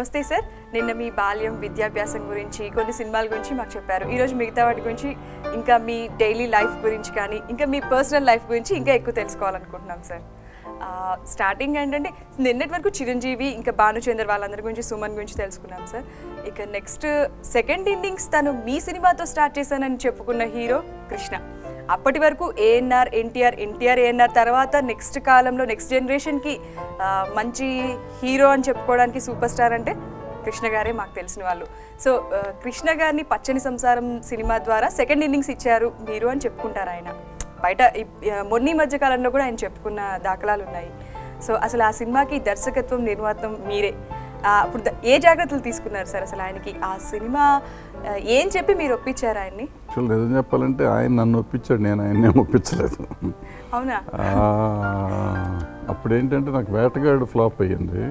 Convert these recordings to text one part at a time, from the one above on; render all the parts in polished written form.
నమస్తే సార్. నిన్న మీ బాల్యం విద్యాభ్యాసం గురించి కొన్ని సినిమాల గురించి మాకు చెప్పారు. ఈరోజు మిగతా వాటి గురించి ఇంకా మీ డైలీ లైఫ్ గురించి కానీ ఇంకా మీ పర్సనల్ లైఫ్ గురించి ఇంకా ఎక్కువ తెలుసుకోవాలనుకుంటున్నాం సార్. స్టార్టింగ్ ఏంటంటే నిన్నటి వరకు చిరంజీవి ఇంకా భానుచందర్ వాళ్ళందరి గురించి సుమన్ గురించి తెలుసుకున్నాం సార్. ఇక నెక్స్ట్ సెకండ్ ఇన్నింగ్స్ తను మీ సినిమాతో స్టార్ట్ చేశానని చెప్పుకున్న హీరో కృష్ణ. అప్పటి వరకు ఏఎన్ఆర్ ఎన్టీఆర్ ఏఎన్ఆర్ తర్వాత నెక్స్ట్ కాలంలో నెక్స్ట్ జనరేషన్కి మంచి హీరో అని చెప్పుకోవడానికి సూపర్ స్టార్ అంటే కృష్ణ గారే మాకు తెలిసిన వాళ్ళు. సో కృష్ణ గారిని పచ్చని సంసారం సినిమా ద్వారా సెకండ్ ఇన్నింగ్స్ ఇచ్చారు మీరు అని చెప్పుకుంటారు ఆయన. బయట మొన్న మధ్య కాలంలో కూడా ఆయన చెప్పుకున్న దాఖలాలు ఉన్నాయి. సో అసలు ఆ సినిమాకి దర్శకత్వం నిర్మాతం మీరే. అప్పుడు ఏ జాగ్రత్తలు తీసుకున్నారు సార్? అసలు ఆయనకి ఆ సినిమా ఏం చెప్పి మీరు ఒప్పించారు ఆయన్ని? నిజం చెప్పాలంటే ఆయన నన్ను ఒప్పించాడు, నేను ఆయన్ని ఒప్పించలేదు. అవునా? అప్పుడు ఏంటంటే నాకు వేటగాడు ఫ్లాప్ అయ్యింది.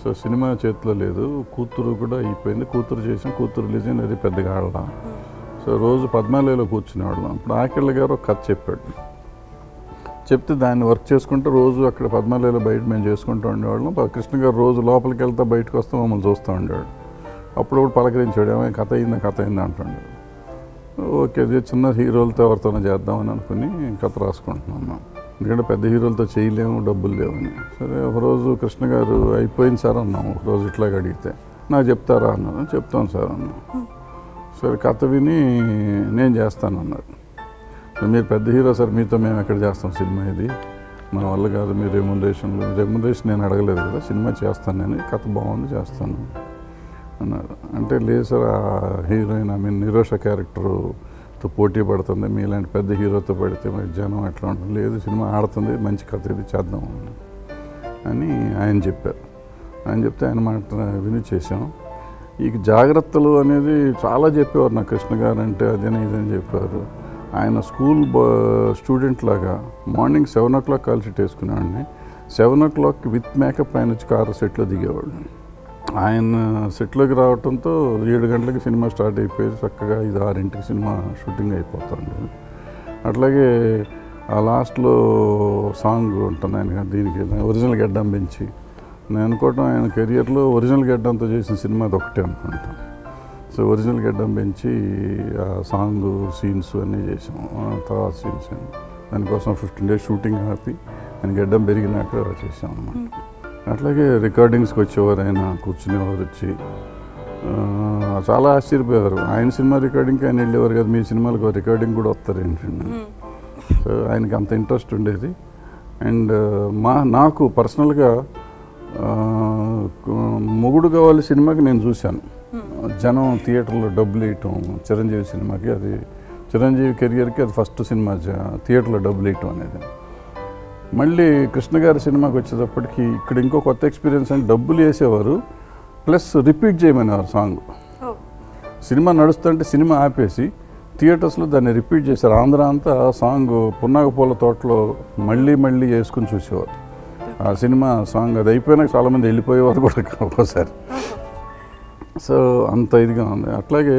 సో సినిమా చేతిలో లేదు, కూతురు కూడా అయిపోయింది. కూతురు చేసాం, కూతురు రిలీజ్ అయింది, అది పెద్దగా ఆడలా. సో రోజు పద్మాలయలో కూర్చునేవాళ్ళం. అప్పుడు ఆకిళ్ళ గారు ఒక కథ చెప్పాడు. చెప్తే దాన్ని వర్క్ చేసుకుంటూ రోజు అక్కడ పద్మాలయలో బయట మేము చేసుకుంటూ ఉండేవాళ్ళం. కృష్ణ గారు రోజు లోపలికి వెళ్తా బయటకు వస్తే మమ్మల్ని చూస్తూ ఉండేవాడు. అప్పుడప్పుడు పలకరించాడు, ఏమైనా కథ అయిందా అంటుండేవాడు. ఓకే, అది చిన్న హీరోలతో ఎవరితోనో చేద్దామని అనుకుని కథ రాసుకుంటున్నాను. ఎందుకంటే పెద్ద హీరోలతో చేయలేము, డబ్బులు లేవని. సరే ఒకరోజు కృష్ణ గారు అయిపోయింది సార్ అన్నాం. ఒకరోజు ఇట్లాగ అడిగితే నాకు చెప్తారా అన్నారు. చెప్తాను సార్ అన్నా. సరే కథ విని నేను చేస్తానన్నారు. మీరు పెద్ద హీరో సార్, మీతో మేము ఎక్కడ చేస్తాం సినిమా, ఇది మన వల్ల కాదు, మీరు రెమ్యునరేషన్ నేను అడగలేదు కదా, సినిమా చేస్తాను నేను, కథ బాగుంది చేస్తాను అన్నారు. అంటే లేదు సార్, ఆ హీరోయిన్ నిరోష క్యారెక్టర్తో పోటీ పడుతుంది, మీలాంటి పెద్ద హీరోతో పడితే మరి జనం ఎట్లా ఉంటుంది, లేదు సినిమా ఆడుతుంది, మంచి కథ ఇది చేద్దాం అని ఆయన చెప్పారు. ఆయన చెప్తే ఆయన మాట విని చేసాం. ఈ జాగ్రత్తలు అనేది చాలా చెప్పేవారు నాకు కృష్ణ గారు. అంటే అదేనా ఇదని చెప్పారు. ఆయన స్కూల్ స్టూడెంట్ లాగా మార్నింగ్ 7 o'clock కాల్ షీట్ వేసుకునేవాడిని. 7 o'clock విత్ మేకప్ ఆయన వచ్చి కారు సెట్లో దిగేవాడు. ఆయన సెట్లోకి రావడంతో 7 గంటలకి సినిమా స్టార్ట్ అయిపోయేది. చక్కగా 5-6 సినిమా షూటింగ్ అయిపోతుంది. అట్లాగే ఆ లాస్ట్లో సాంగ్ ఉంటుంది ఆయన, దీనికి ఒరిజినల్ గడ్డం పెంచి, నేను అనుకోవటం ఆయన కెరియర్లో ఒరిజినల్ గడ్డంతో చేసిన సినిమా అది ఒకటే అనుకుంటాను. సో ఒరిజినల్ గడ్డం పెంచి ఆ సాంగ్ సీన్స్ అన్నీ చేసాం. తర్వాత సీన్స్ దానికోసం 15 days షూటింగ్ ఆపి ఆయన గడ్డం పెరిగినాక చేసాం అన్నమాట. అట్లాగే రికార్డింగ్స్కి వచ్చేవారు, ఆయన కూర్చునేవారు వచ్చి చాలా ఆశ్చర్యపోయారు. ఆయన సినిమా రికార్డింగ్కి ఆయన వెళ్ళేవారు కదా, మీ సినిమాలకు రికార్డింగ్ కూడా వస్తారు ఏంటండి. సో ఆయనకి అంత ఇంట్రెస్ట్ ఉండేది. అండ్ నాకు పర్సనల్గా మొగుడు కావాలి సినిమాకి నేను చూశాను. జనం థియేటర్లో డబ్బులు వేయటం, చిరంజీవి సినిమాకి, అది చిరంజీవి కెరియర్కి అది ఫస్ట్ సినిమా థియేటర్లో డబ్బులు వేయటం అనేది. మళ్ళీ కృష్ణ గారి సినిమాకి వచ్చేటప్పటికి ఇక్కడ ఇంకో కొత్త ఎక్స్పీరియన్స్ అంటే డబ్బులు వేసేవారు ప్లస్ రిపీట్ చేయమనేవారు సాంగ్. సినిమా నడుస్తుంటే సినిమా ఆపేసి థియేటర్స్లో దాన్ని రిపీట్ చేశారు. ఆంధ్ర అంతా సాంగ్ పున్నాగ పూల తోటలో మళ్ళీ వేసుకుని చూసేవారు ఆ సినిమా సాంగ్. అది అయిపోయినాక చాలామంది వెళ్ళిపోయేవారు కూడా ఒక్కోసారి. సో అంత ఇదిగా ఉంది. అట్లాగే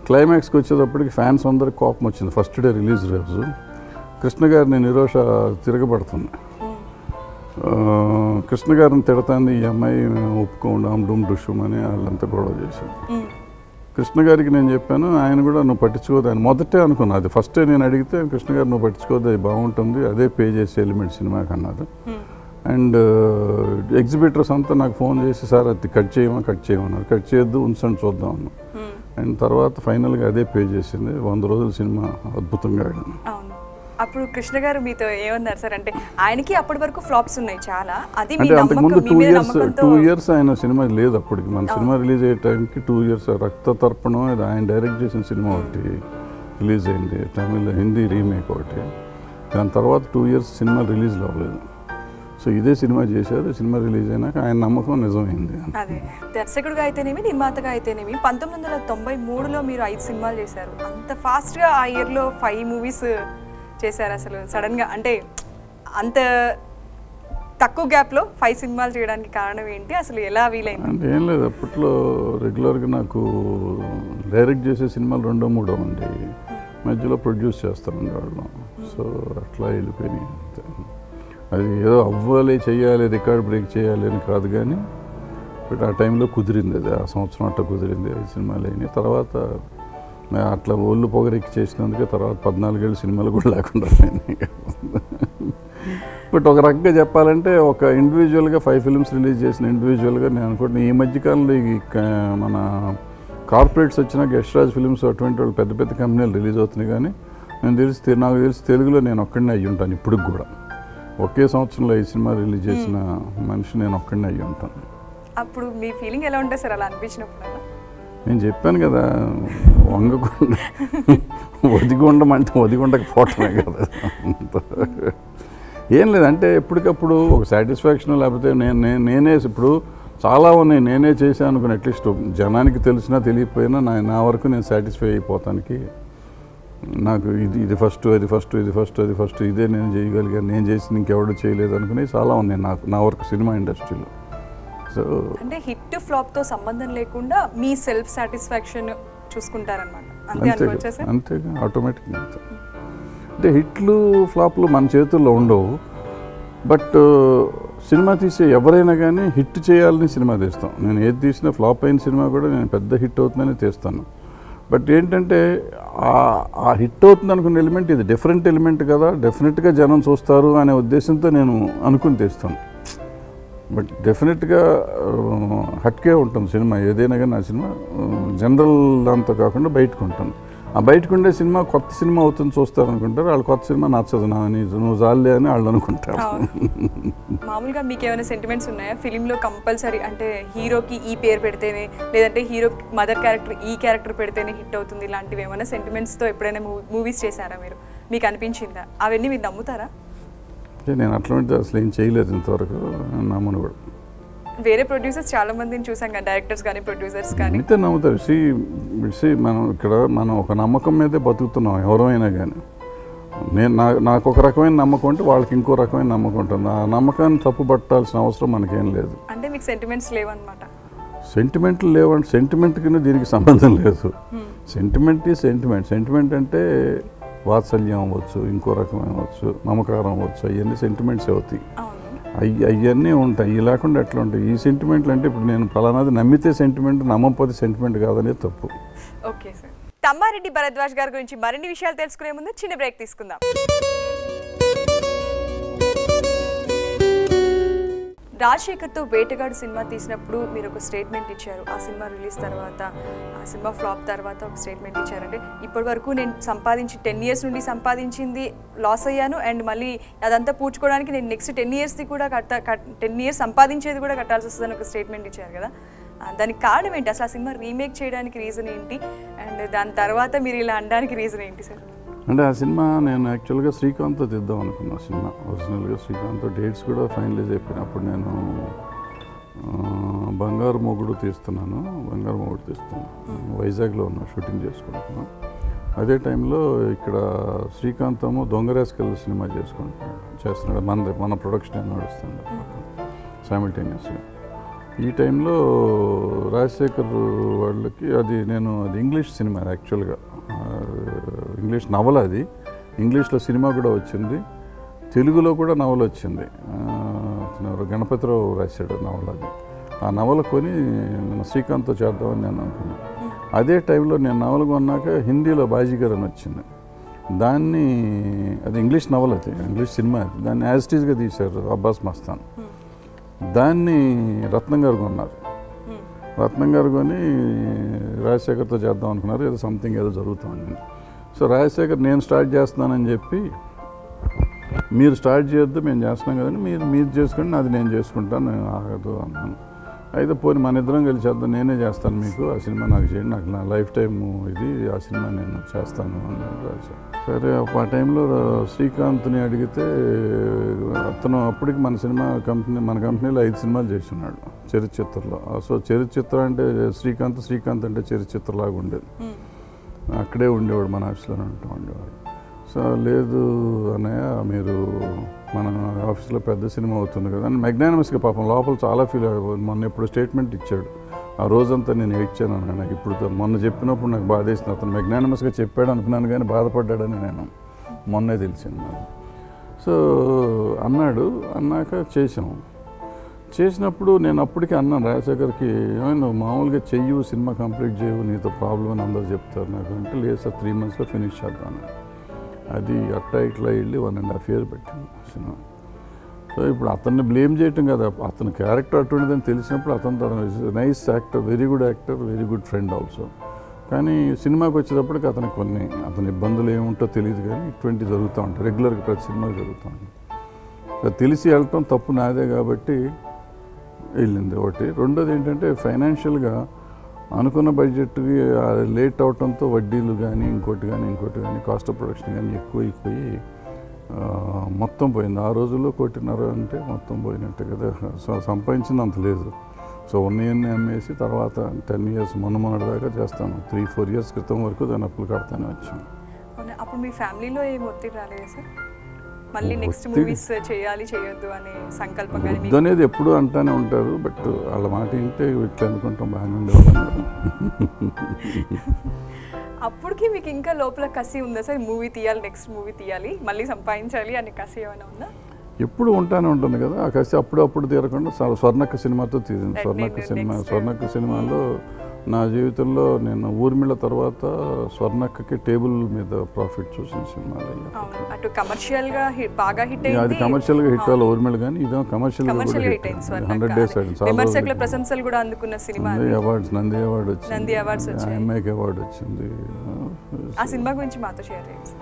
క్లైమాక్స్కి వచ్చేటప్పటికి ఫ్యాన్స్ అందరికి కోపం వచ్చింది. ఫస్ట్ డే రిలీజ్ రోజు కృష్ణ గారిని నిరోష తిరగబడుతుంది. కృష్ణ గారిని తిడతాంది, ఈ అమ్మాయి ఒప్పుకోండి డుమ్ డుషుమ్ అని వాళ్ళంతా గొడవ చేశారు. కృష్ణ గారికి నేను చెప్పాను, ఆయన కూడా నువ్వు పట్టించుకోదు, ఆయన మొదటే అనుకున్నా. అది ఫస్టే నేను అడిగితే కృష్ణ గారు నువ్వు పట్టించుకోదు, అది బాగుంటుంది, అదే పే చేసే ఎలిమెంట్ సినిమాకి అన్నారు. అండ్ ఎగ్జిబిటర్స్ అంతా నాకు ఫోన్ చేసి సార్ అది కట్ చేయమన్నారు. కట్ చేయొద్దు, ఉంచండి చూద్దాం అన్నా. అండ్ తర్వాత ఫైనల్గా అదే పే చేసింది. 100 రోజుల సినిమా అద్భుతంగా ఆడింది. అప్పుడు కృష్ణ గారు మీతో ఏమన్నారు సార్? అంటే ఆయనకి అప్పటి వరకు ఫ్లాప్స్ ఉన్నాయి చాలా. అది అంటే అంతకుముందు 2 years ఆయన సినిమా లేదు అప్పటికి. మన సినిమా రిలీజ్ అయ్యే టైంకి 2 years రక్త తర్పణం ఇది ఆయన డైరెక్ట్ చేసిన సినిమా ఒకటి రిలీజ్ అయింది, తమిళ హిందీ రీమేక్ ఒకటి. దాని తర్వాత 2 years సినిమా రిలీజ్ అవ్వలేదు. సో ఇదే సినిమా చేశారు. సినిమా రిలీజ్ అయినాక ఆయన నమ్మకం నిజమైంది. అదే దర్శకుడిగా అయితేనేమి నిర్మాతగా అయితేనేమి 1993లో మీరు 5 సినిమాలు చేశారు. అంత ఫాస్ట్గా ఆ ఇయర్లో 5 movies చేశారు. అసలు సడన్గా అంటే అంత తక్కువ గ్యాప్లో 5 సినిమాలు చేయడానికి కారణం ఏంటి? అసలు ఎలా వీలైంది? అంటే ఏం లేదు, అప్పట్లో రెగ్యులర్గా నాకు డైరెక్ట్ చేసే సినిమాలు 2-3 ఉండేవి, మధ్యలో ప్రొడ్యూస్ చేస్తాను. సో అట్లా వెళ్ళిపోయినాయి. అది ఏదో అవ్వాలి, చేయాలి, రికార్డ్ బ్రేక్ చేయాలి అని కాదు, కానీ బట్ ఆ టైంలో కుదిరింది అది, ఆ సంవత్సరం అట్లా కుదిరింది 5 సినిమాలు అయినాయి. తర్వాత అట్లా ఒళ్ళు పొగరెక్కి చేసినందుకే తర్వాత 14 ఏళ్ళు సినిమాలు కూడా లేకుండా అయినాయి. బట్ ఒక రకంగా చెప్పాలంటే ఒక ఇండివిజువల్గా 5 ఫిల్మ్స్ రిలీజ్ చేసిన ఇండివిజువల్గా నేను అనుకుంటున్నాను ఈ మధ్యకాలంలో ఈ మన కార్పొరేట్స్ వచ్చినాక యశ్రాజ్ ఫిల్మ్స్ అటువంటి వాళ్ళు పెద్ద పెద్ద కంపెనీలు రిలీజ్ అవుతున్నాయి. కానీ నాకు తెలిసి తెలుగులో నేను ఒక్కడినే అయ్యి ఉంటాను ఇప్పటికి కూడా. ఒకే సంవత్సరంలో 5 సినిమాలు రిలీజ్ చేసిన మనిషి నేను ఒక్కడినే అయ్యి ఉంటాను. అప్పుడు మీ ఫీలింగ్ ఎలా ఉంటుంది సార్ అలా అనిపించినప్పుడు? నేను చెప్పాను కదా, వంగకుండా ఒదిగి ఉండమంటే ఒదిగి ఉండకపోవటమే కదా. ఏం లేదంటే ఎప్పటికప్పుడు ఒక సాటిస్ఫాక్షన్, లేకపోతే నేనే ఇప్పుడు చాలా ఉన్నాయి నేనే చేశాను అనుకుని అట్లీస్ట్ జనానికి తెలిసినా తెలియకపోయినా నా వరకు నేను సాటిస్ఫై అయిపోతానికి నాకు ఇది ఫస్ట్ అది ఫస్ట్ ఇది ఫస్ట్ అది ఫస్ట్ ఇదే నేను చేయగలిగాను, నేను చేసింది ఇంకెవడో చేయలేదు అనుకుని చాలా ఉన్నాయి నా వరకు సినిమా ఇండస్ట్రీలో. సో అంటే హిట్ ఫ్లాప్తో సంబంధం లేకుండా మీ సెల్ఫ్ సాటిస్ఫాక్షన్ చూసుకుంటారనమాట. అంతేగా ఆటోమేటిక్గా అంతే. అంటే హిట్లు ఫ్లాప్లు మన చేతుల్లో ఉండవు. బట్ సినిమా తీసే ఎవరైనా కానీ హిట్ చేయాలని సినిమా తీస్తాం. నేను ఏది తీసినా ఫ్లాప్ అయిన సినిమా కూడా నేను పెద్ద హిట్ అవుతుందని తీస్తాను. బట్ ఏంటంటే ఆ హిట్ అవుతుంది అనుకున్న ఎలిమెంట్ ఇది డిఫరెంట్ ఎలిమెంట్ కదా, డెఫినెట్గా జనం చూస్తారు అనే ఉద్దేశంతో నేను అనుకుని తీస్తాను. బట్ డెఫినెట్గా హట్కే ఉంటుంది సినిమా ఏదైనా కానీ. ఆ సినిమా జనరల్ దాంతో కాకుండా బయటకు ఉంటుంది. ఆ బయటకు ఉండే సినిమా కొత్త సినిమా అవుతుంది చూస్తారు అనుకుంటారు, వాళ్ళు కొత్త సినిమా నచ్చదు నువ్వు జాలే అని వాళ్ళు అనుకుంటారు. మామూలుగా మీకు ఏమైనా సెంటిమెంట్స్ ఉన్నాయా ఫిలింలో? కంపల్సరీ అంటే హీరోకి ఈ పేరు పెడితేనే, లేదంటే హీరో మదర్ క్యారెక్టర్ ఈ క్యారెక్టర్ పెడితేనే హిట్ అవుతుంది, ఇలాంటివి ఏమైనా సెంటిమెంట్స్తో ఎప్పుడైనా మూవీస్ చేశారా మీరు? మీకు అనిపించిందా? అవన్నీ మీరు నమ్ముతారా? నేను అట్లాంటి అసలు ఏం చేయలేదు ఇంతవరకు, నమ్మను కూడా. వేరే ప్రొడ్యూసర్స్ చాలా మందిని చూసాం కదా, డైరెక్టర్స్ కానీ ప్రొడ్యూసర్స్ కానీ. అయితే నమ్ముతారు. మనం ఒక నమ్మకం మీదే బతుకుతున్నాం ఎవరైనా కానీ. నాకు ఒక రకమైన నమ్మకం ఉంటే వాళ్ళకి ఇంకో రకమైన నమ్మకం ఉంటుంది. ఆ నమ్మకాన్ని తప్పు పట్టాల్సిన అవసరం మనకేం లేదు. అంటే మీకు సెంటిమెంట్స్ లేవన్నమాట? సెంటిమెంట్లు లేవంటే సెంటిమెంట్కి దీనికి సంబంధం లేదు. సెంటిమెంట్ అంటే వాత్సల్యం అవ్వచ్చు, ఇంకో రకం అవ్వచ్చు, నమ్మకారం అవ్వచ్చు, అవన్నీ సెంటిమెంట్స్ అవుతాయి. అవన్నీ ఉంటాయి. ఇవి లేకుండా ఎట్లా ఉంటాయి ఈ సెంటిమెంట్లు? అంటే ఇప్పుడు నేను ఫలానాది నమ్మితే సెంటిమెంట్, నమ్మకపోతే సెంటిమెంట్ కాదనేది తప్పు. Okay sir. తమ్మారెడ్డి భరద్వాజ్ గారి గురించి మరిన్ని విషయాలు తెలుసుకునే ముందు చిన్న బ్రేక్ తీసుకుందాం. రాజశేఖర్తో వేటగాడు సినిమా తీసినప్పుడు మీరు ఒక స్టేట్మెంట్ ఇచ్చారు. ఆ సినిమా రిలీజ్ తర్వాత, ఆ సినిమా ఫ్లాప్ తర్వాత ఒక స్టేట్మెంట్ ఇచ్చారంటే, ఇప్పటి వరకు నేను సంపాదించి 10 years నుండి సంపాదించింది లాస్ అయ్యాను, అండ్ మళ్ళీ అదంతా పూడ్చుకోవడానికి నేను నెక్స్ట్ 10 yearsది కూడా 10 years సంపాదించేది కూడా కట్టాల్సి వస్తుందని ఒక స్టేట్మెంట్ ఇచ్చారు కదా. దానికి కారణం ఏంటి? అసలు ఆ సినిమా రీమేక్ చేయడానికి రీజన్ ఏంటి? అండ్ దాని తర్వాత మీరు ఇలా అనడానికి రీజన్ ఏంటి సార్? అంటే ఆ సినిమా నేను యాక్చువల్గా శ్రీకాంత్తో తీద్దాం అనుకున్నా. సినిమా ఒరిజినల్గా శ్రీకాంత్తో డేట్స్ కూడా ఫైనలైజ్ అయిపోయినప్పుడు నేను బంగారు మొగుడు తీస్తున్నాను. వైజాగ్లో ఉన్న షూటింగ్ చేసుకుంటున్నాను. అదే టైంలో ఇక్కడ శ్రీకాంత్ దొంగరాస్కల్ సినిమా చేస్తున్నాడు. మన ప్రొడక్షన్ నడుస్తుంది సైమిల్టేనియస్గా. ఈ టైంలో రాజశేఖర్ వాళ్ళకి అది ఇంగ్లీష్ సినిమా యాక్చువల్గా, ఇంగ్లీష్ నవల. అది ఇంగ్లీష్లో సినిమా కూడా వచ్చింది, తెలుగులో కూడా నవల వచ్చింది. గణపతిరావు రాశాడు నవల. అది ఆ నవల కొని నేను శ్రీకాంత్తో చేద్దామని నేను అనుకున్నాను. అదే టైంలో నేను నవల కొన్నాక హిందీలో బాజీగర్ అని వచ్చింది. దాన్ని, అది ఇంగ్లీష్ నవల, అది ఇంగ్లీష్ సినిమా. అది దాన్ని యాజ్ ఇట్ ఈజ్గా తీశారు అబ్బాస్ మస్తాన్. దాన్ని రత్నం గారు కొన్నారు. రత్నం గారు కొని రాజశేఖర్తో చేద్దాం అనుకున్నారు. ఏదో సంథింగ్ ఏదో జరుగుతుంది. సో రాజశేఖర్ నేను స్టార్ట్ చేస్తున్నానని చెప్పి, మీరు స్టార్ట్ చేయొద్దు మేము చేస్తున్నాం కదండి, మీరు చేసుకోండి, అది నేను చేసుకుంటాను, నేను ఆగదు అన్నాను. అయితే పోనీ మన ఇద్దరం కలిసి చేద్దాం, నేనే చేస్తాను మీకు ఆ సినిమా, నాకు చేయండి, నాకు నా లైఫ్ టైం ఇది, ఆ సినిమా నేను చేస్తాను అన్నాడు రాజశేఖర్. సరే ఆ టైంలో శ్రీకాంత్ని అడిగితే అతను అప్పటికి మన కంపెనీలో 5 సినిమాలు చేస్తున్నాడు చరిత్రలో. సో చరిత్ర అంటే శ్రీకాంత్ అంటే చరిత్రలాగా ఉండేది. అక్కడే ఉండేవాడు, మన ఆఫీస్లోనే ఉండేవాడు. సో లేదు అన్నయ్య, మీరు మన ఆఫీస్లో పెద్ద సినిమా అవుతుంది కదా అని మెగ్నానిమస్గా పాపం లోపల చాలా ఫీల్ అయ్యాడు. మొన్న ఎప్పుడు స్టేట్మెంట్ ఇచ్చాడు, ఆ రోజంతా నేను ఏడ్చాను అన్న. నాకు ఇప్పుడు మొన్న చెప్పినప్పుడు నాకు బాధేసింది. అతను మెగ్నానిమస్గా చెప్పాడు అనుకున్నాను కానీ బాధపడ్డాడని నేను మొన్నే తెలిసింది నాకు. సో అన్నాక చేసినప్పుడు నేను అప్పటికే అన్నాను రాజశేఖర్కి, నువ్వు మామూలుగా చెయ్యు, సినిమా కంప్లీట్ చేయవు, నీతో ప్రాబ్లం అని అందరూ చెప్తారు నాకు అంటే, లేదు సార్ 3 monthsలో ఫినిష్ చేద్దాను. అది అట్టా ఇట్లా వెళ్ళి 1.5 years పెట్టింది సినిమా. సో ఇప్పుడు అతన్ని బ్లేమ్ చేయటం కదా, అతని క్యారెక్టర్ అటువంటిదని తెలిసినప్పుడు అతను nice actor, very good actor, very good friend also. కానీ సినిమాకి వచ్చేటప్పటికి అతని ఇబ్బందులు ఏముంటో తెలియదు, కానీ ఇటువంటి జరుగుతూ ఉంటాయి రెగ్యులర్గా, ప్రతి సినిమాకి జరుగుతూ ఉంటాయి. సో తెలిసి వెళ్ళటం తప్పు నాదే కాబట్టి వెళ్ళింది ఒకటి. రెండోది ఏంటంటే ఫైనాన్షియల్గా అనుకున్న బడ్జెట్కి లేట్ అవటంతో వడ్డీలు కానీ ఇంకోటి కానీ కాస్ట్ ఆఫ్ ప్రొడక్షన్ కానీ ఎక్కువైపోయి మొత్తం పోయింది. ఆ రోజుల్లో 1.5 కోటి అంటే మొత్తం పోయినట్టే కదా. సో సంపాదించింది అంత లేదు. సో 1 year అమ్మేసి తర్వాత 10 years మొన్నటిదాకా చేస్తాను. 3-4 years క్రితం వరకు దాని అప్పులు కడతానే వచ్చాను. అప్పుడు మీ ఫ్యామిలీలో ఏం ఒత్తిడి రాలేదా సార్? మళ్ళీ నెక్స్ట్ మూవీస్ చేయాలి చేయొద్దు అనే సంకల్పం కానీ అనేది ఎప్పుడు అంటానే ఉంటారు, బట్ వాళ్ళ మాట వింటే ఇట్లా అనుకుంటాం బాగానే ఉండేవాళ్ళు. అప్పటికి మీకు ఇంకా లోపల కసి ఉందా సార్? మూవీ తీయాలి, నెక్స్ట్ మూవీ తీయాలి, మళ్ళీ సంపాదించాలి అనే కసి ఏమైనా ఉందా? ఎప్పుడు ఉంటానే ఉంటుంది కదా ఆ కసి. అప్పుడప్పుడు తీరకుండా స్వర్ణక్క సినిమాతో తీరింది. స్వర్ణక్క సినిమాలో నా జీవితంలో నేను ఊర్మిళ తర్వాత స్వర్ణక్కకి టేబుల్ మీద ప్రాఫిట్ చూసిన సినిమాలు. అటు కమర్షియల్గా బాగా హిట్ అయింది. అది కమర్షియల్గా హిట్ అవ్వాలి ఊర్మిళ, కానీ ఇదో కమర్షియల్ హిట్ అయింది. 100 days విమర్శకుల ప్రశంసలు కూడా అందుకున్న సినిమా. నంది అవార్డు వచ్చింది, ఎంఐకి అవార్డు వచ్చింది. ఆ సినిమా గురించి మాతో షేర్ చేయండి.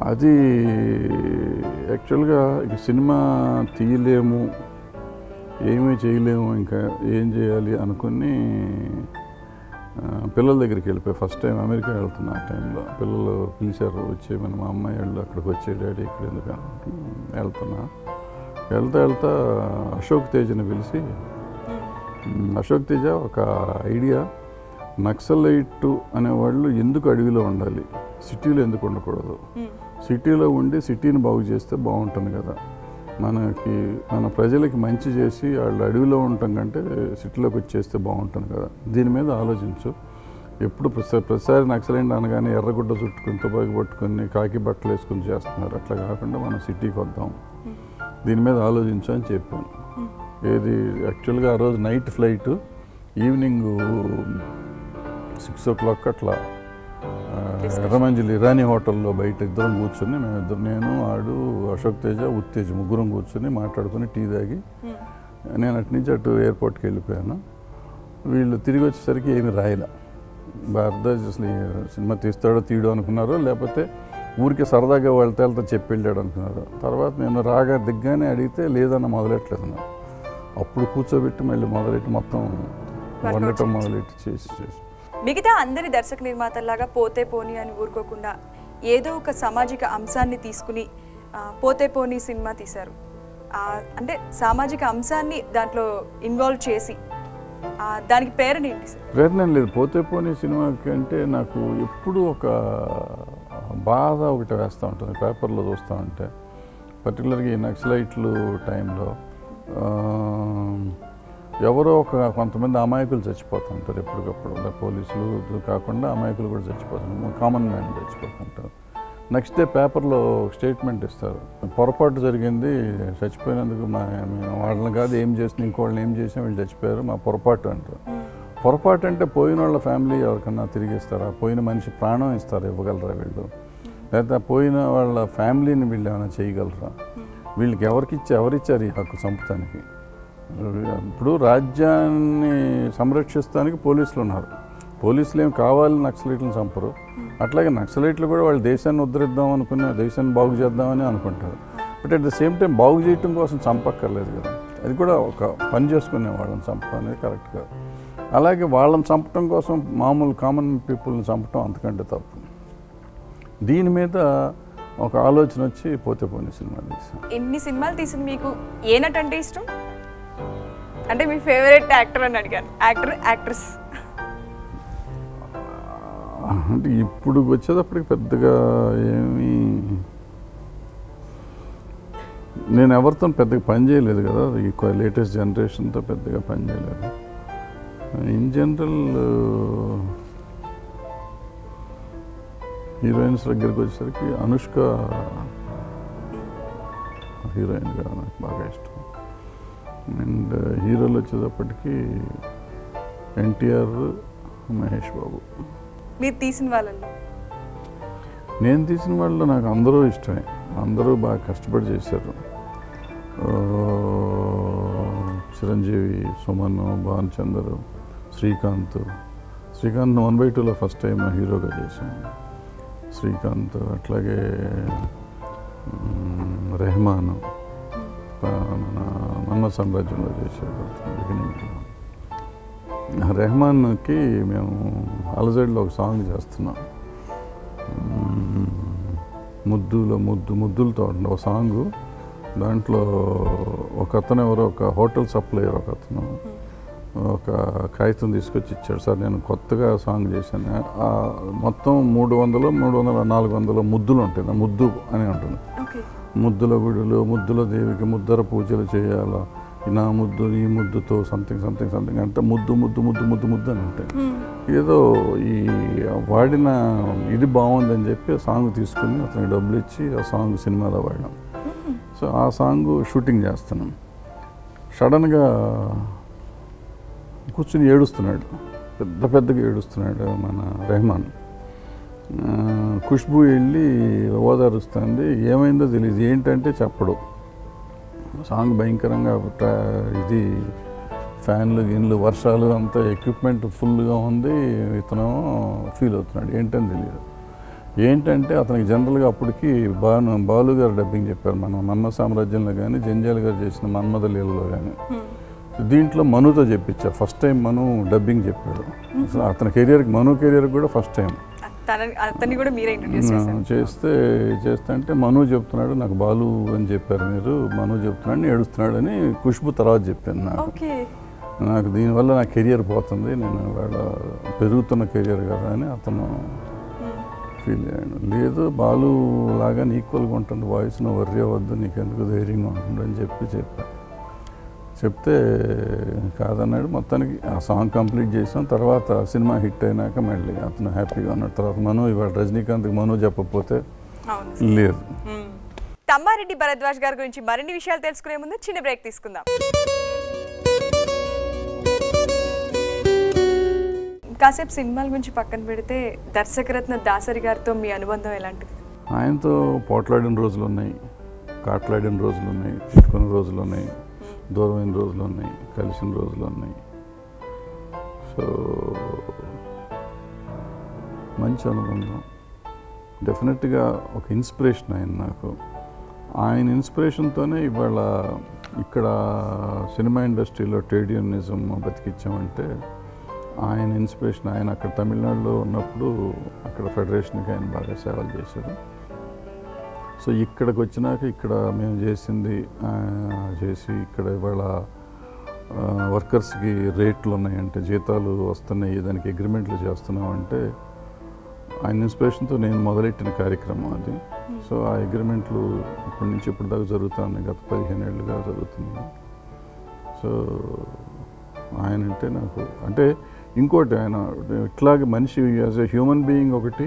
అది యాక్చువల్గా ఇక సినిమా తీయలేము, ఏమీ చేయలేము, ఇంకా ఏం చేయాలి అనుకుని పిల్లల దగ్గరికి వెళ్ళిపోయి ఫస్ట్ టైం అమెరికా వెళ్తున్నా. ఆ టైంలో పిల్లలు పిలిచారు, వచ్చేయమని. మా అమ్మాయి వాళ్ళు అక్కడికి వచ్చే, డాడీ ఇక్కడ ఎందుకు వెళ్తున్నా. వెళ్తా అశోక్ తేజ్ని పిలిచి, అశోక్ తేజ ఒక ఐడియా, నక్సలైట్ అనేవాళ్ళు ఎందుకు అడవిలో ఉండాలి, సిటీలో ఎందుకు ఉండకూడదు, సిటీలో ఉండి సిటీని బాగు చేస్తే బాగుంటుంది కదా, మన ప్రజలకి మంచి చేసి వాళ్ళు అడవిలో ఉండటం కంటే సిటీలోకి వచ్చేస్తే బాగుంటుంది కదా, దీని మీద ఆలోచించు. ఎప్పుడు ప్రతిసారి నక్సలైట్ అనగానే ఎర్రగుడ్డ చుట్టుకుని తుపాకి పట్టుకుని కాకి బట్టలు వేసుకుని చేస్తున్నారు, అట్లా కాకుండా మనం సిటీకి వద్దాం, దీని మీద ఆలోచించు అని చెప్పాను. ఏది యాక్చువల్గా ఆ రోజు నైట్ ఫ్లైట్, ఈవినింగ్ 6 o'clock అట్లా ఎర్రమంజిల్ ఇరానీ హోటల్లో బయట ఇద్దరం కూర్చొని, నేను ఆడు అశోక్ తేజ ఉత్తేజ్ ముగ్గురం కూర్చొని మాట్లాడుకుని టీ తాగి నేను అటు నుంచి అటు ఎయిర్పోర్ట్కి వెళ్ళిపోయాను. వీళ్ళు తిరిగి వచ్చేసరికి ఏమి రాయలే. భారద్వాజ్ అసలు సినిమా తీస్తాడో తీయడో అనుకున్నారు, లేకపోతే ఊరికే సరదాగా వెళ్తే చెప్పి వెళ్ళాడు అనుకున్నారు. తర్వాత నేను దిగ్గానే అడిగితే లేదన్న మొదలెట్టలేదు. అప్పుడు కూర్చోబెట్టి మళ్ళీ మొదలెట్టి మొత్తం వండటం మొదలెట్టి చేసి మిగతా అందరి దర్శక నిర్మాతల్లాగా పోతే పోనీ అని ఊరుకోకుండా ఏదో ఒక సామాజిక అంశాన్ని తీసుకుని పోతే పోనీ సినిమా తీశారు. అంటే సామాజిక అంశాన్ని దాంట్లో ఇన్వాల్వ్ చేసి దానికి ప్రేరణ ఏంటి సార్? ప్రేరణ లేదు. పోతే పోనీ సినిమాకి అంటే నాకు ఎప్పుడు ఒక బాధ ఒకటి వేస్తూ ఉంటుంది. పేపర్లో చూస్తూ ఉంటే పర్టికులర్గా ఈ నక్సలైట్లు టైంలో ఎవరో కొంతమంది అమాయకులు చచ్చిపోతుంటారు ఎప్పటికప్పుడు. పోలీసులు కాకుండా అమాయకులు కూడా చచ్చిపోతుంటారు, కామన్ మ్యాన్ చచ్చిపోతుంటారు. నెక్స్ట్ డే పేపర్లో స్టేట్మెంట్ ఇస్తారు, పొరపాటు జరిగింది, చచ్చిపోయినందుకు వాళ్ళని కాదు ఏం చేసిన ఇంకోళ్ళని ఏం చేసినా వీళ్ళు చచ్చిపోయారు, మా పొరపాటు అంటారు. పొరపాటు అంటే పోయిన వాళ్ళ ఫ్యామిలీ ఎవరికన్నా తిరిగి ఇస్తారా, పోయిన మనిషి ప్రాణం ఇస్తారా, ఇవ్వగలరా వీళ్ళు, లేదా పోయిన వాళ్ళ ఫ్యామిలీని వీళ్ళు ఏమైనా చేయగలరా, వీళ్ళకి ఎవరిచ్చారు ఈ హక్కు చంపుతానికి? ఇప్పుడు రాజ్యాన్ని సంరక్షిస్తానికి పోలీసులు ఉన్నారు, పోలీసులు ఏం కావాలి నక్సలైట్లను చంపరు. అట్లాగే నక్సలైట్లు కూడా వాళ్ళు దేశాన్ని ఉద్ధరిద్దాం అనుకుని, దేశాన్ని బాగు చేద్దామని అనుకుంటారు. But at the same time బాగు చేయటం కోసం చంపక్కర్లేదు కదా, అది కూడా ఒక పని చేసుకునే వాళ్ళని చంపడం అనేది కరెక్ట్ కాదు. అలాగే వాళ్ళని చంపటం కోసం మామూలు కామన్ పీపుల్ని చంపటం అంతకంటే తప్పు. దీని మీద ఒక ఆలోచన వచ్చి పోతే పోనీ సినిమా తీసాను. ఎన్ని సినిమాలు తీసింది మీకు ఏ నటు అంటే ఇష్టం? అంటే మీ ఫేవరెట్ యాక్టర్ అని అడిగాను, యాక్టర్ యాక్ట్రెస్ అంటే ఇప్పుడు వచ్చేటప్పటికి పెద్దగా ఏమీ నేను ఎవరితో పెద్దగా పని చేయలేదు కదా, ఈ లేటెస్ట్ జనరేషన్తో పెద్దగా పని చేయలేదు. ఇన్ జనరల్ హీరోయిన్స్ దగ్గరికి వచ్చేసరికి అనుష్క హీరోయిన్గా నాకు బాగా ఇష్టం. అండ్ హీరోలు వచ్చేటప్పటికి ఎన్టీఆర్, మహేష్ బాబు. మీరు తీసిన వాళ్ళల్లో నేను తీసిన వాళ్ళు నాకు అందరూ ఇష్టమే, అందరూ బాగా కష్టపడి చేశారు. చిరంజీవి, సుమన్, భానుచందర్, శ్రీకాంత్ 1/2లో ఫస్ట్ టైం హీరోగా చేశాను. శ్రీకాంత్, అట్లాగే రెహమాన్ మన మన్మథ సామ్రాజ్యంలో చేశాడు బిగినింగ్లో. రెహమాన్కి మేము అలజడిలో ఒక సాంగ్ చేస్తున్నాం, ముద్దులతో ఉంటుంది ఒక సాంగు. దాంట్లో ఒక అతను ఎవరో ఒక హోటల్ సప్లయర్ ఒక అతను ఒక కాగితం తీసుకొచ్చి ఇచ్చాడు, సార్ నేను కొత్తగా సాంగ్ చేశాను, మొత్తం 300, 400 ముద్దులు ఉంటాయి, ముద్దు అని ఉంటుంది. ముద్దుల గుడులు, ముద్దుల దేవికి ముద్దర పూజలు చేయాలా, నా ముద్దు ఈ ముద్దుతో సంథింగ్ అంటే ముద్దు అని ఉంటాయి. ఏదో ఈ వాడిన ఇది బాగుందని చెప్పి ఆ సాంగ్ తీసుకుని అతనికి డబ్బులు ఇచ్చి ఆ సాంగ్ సినిమాలో వాడాం. సో ఆ సాంగ్ షూటింగ్ చేస్తున్నాం. సడన్గా కూర్చుని ఏడుస్తున్నాడు, పెద్దగా ఏడుస్తున్నాడు మన రెహమాన్. ఖుష్బూ వెళ్ళి ఓదారుస్తుంది, ఏమైందో తెలియదు, ఏంటంటే చెప్పడు. సాంగ్ భయంకరంగా ఇది ఫ్యాన్లు గిన్లు వర్షాలు అంతా ఎక్విప్మెంట్ ఫుల్గా ఉంది, ఇతను ఫీల్ అవుతున్నాడు, ఏంటని తెలియదు. ఏంటంటే అతనికి జనరల్గా అప్పటికి బాలు గారు డబ్బింగ్ చెప్పారు, మన మన్మథ సామ్రాజ్యంలో కానీ జంజాల్ గారు చేసిన మన్మథ లీలలో కానీ. దీంట్లో మనుతో చెప్పించా, ఫస్ట్ టైం మను డబ్బింగ్ చెప్పాడు. అసలు అతని మను కెరియర్కి కూడా ఫస్ట్ టైం చేస్తే అంటే మను చెప్తున్నాడు, నాకు బాలు అని చెప్పారు మీరు, మను చెప్తున్నాడు ఏడుస్తున్నాడు అని ఖుష్బు తర్వాత చెప్పాను. నాకు దీనివల్ల నా కెరియర్ పోతుంది, నేను వాళ్ళ పెరుగుతున్న కెరియర్ కదా అని అతను ఫీల్ అయ్యాడు. లేదు బాలు లాగా ఈక్వల్గా ఉంటుంది వాయిస్, నువ్వు వర్రీ అవ్వద్దు, నీకెందుకు ధైర్యంగా ఉంటుంది అని చెప్తే కాదన్నాడు. మొత్తానికి ఆ సాంగ్ కంప్లీట్ చేసాం. తర్వాత సినిమా హిట్ అయినాక మళ్ళీ అతను హ్యాపీగా ఉన్నాడు. తర్వాత మను ఇవాళ రజనీకాంత్కి మను చెప్పకపోతే లేదు. తమ్మారెడ్డి భరద్వాజ్ గారి గురించి మరిన్ని విషయాలు తెలుసుకునే ముందు చిన్న బ్రేక్ తీసుకుందాం. కాసేపు సినిమాల గురించి పక్కన పెడితే దర్శకరత్న దాసరి గారితో మీ అనుబంధం ఎలాంటిది? ఆయనతో పోట్లాడిన రోజులు ఉన్నాయి, కాట్లాడిన రోజులు ఉన్నాయి, తిట్టుకున్న రోజులు ఉన్నాయి, దూరమైన రోజులు ఉన్నాయి, కలిసిన రోజులు ఉన్నాయి. సో మంచి అనుబంధం. డెఫినెట్గా ఒక ఇన్స్పిరేషన్ ఆయన నాకు. ఆయన ఇన్స్పిరేషన్తోనే ఇవాళ ఇక్కడ సినిమా ఇండస్ట్రీలో ట్రేడ్ యూనియనిజం బతికించామంటే ఆయన ఇన్స్పిరేషన్. ఆయన అక్కడ తమిళనాడులో ఉన్నప్పుడు అక్కడ ఫెడరేషన్కి ఆయన బాగా సేవలు చేశారు. సో ఇక్కడికి వచ్చినాక ఇక్కడ మేము చేసి ఇక్కడ ఇవాళ వర్కర్స్కి రేట్లు ఉన్నాయంటే, జీతాలు వస్తున్నాయి, దానికి అగ్రిమెంట్లు చేస్తున్నామంటే ఆయన ఇన్స్పిరేషన్తో నేను మొదలెట్టిన కార్యక్రమం అది. సో ఆ అగ్రిమెంట్లు ఇప్పటి నుంచి ఇప్పుడు దాకా జరుగుతూ ఉన్నాయి, గత 15 ఏళ్ళుగా జరుగుతుంది. సో ఆయన అంటే నాకు అంటే ఇంకోటి, ఆయన ఇట్లాగే మనిషి యాజ్ ఎ హ్యూమన్ బీయింగ్ ఒకటి.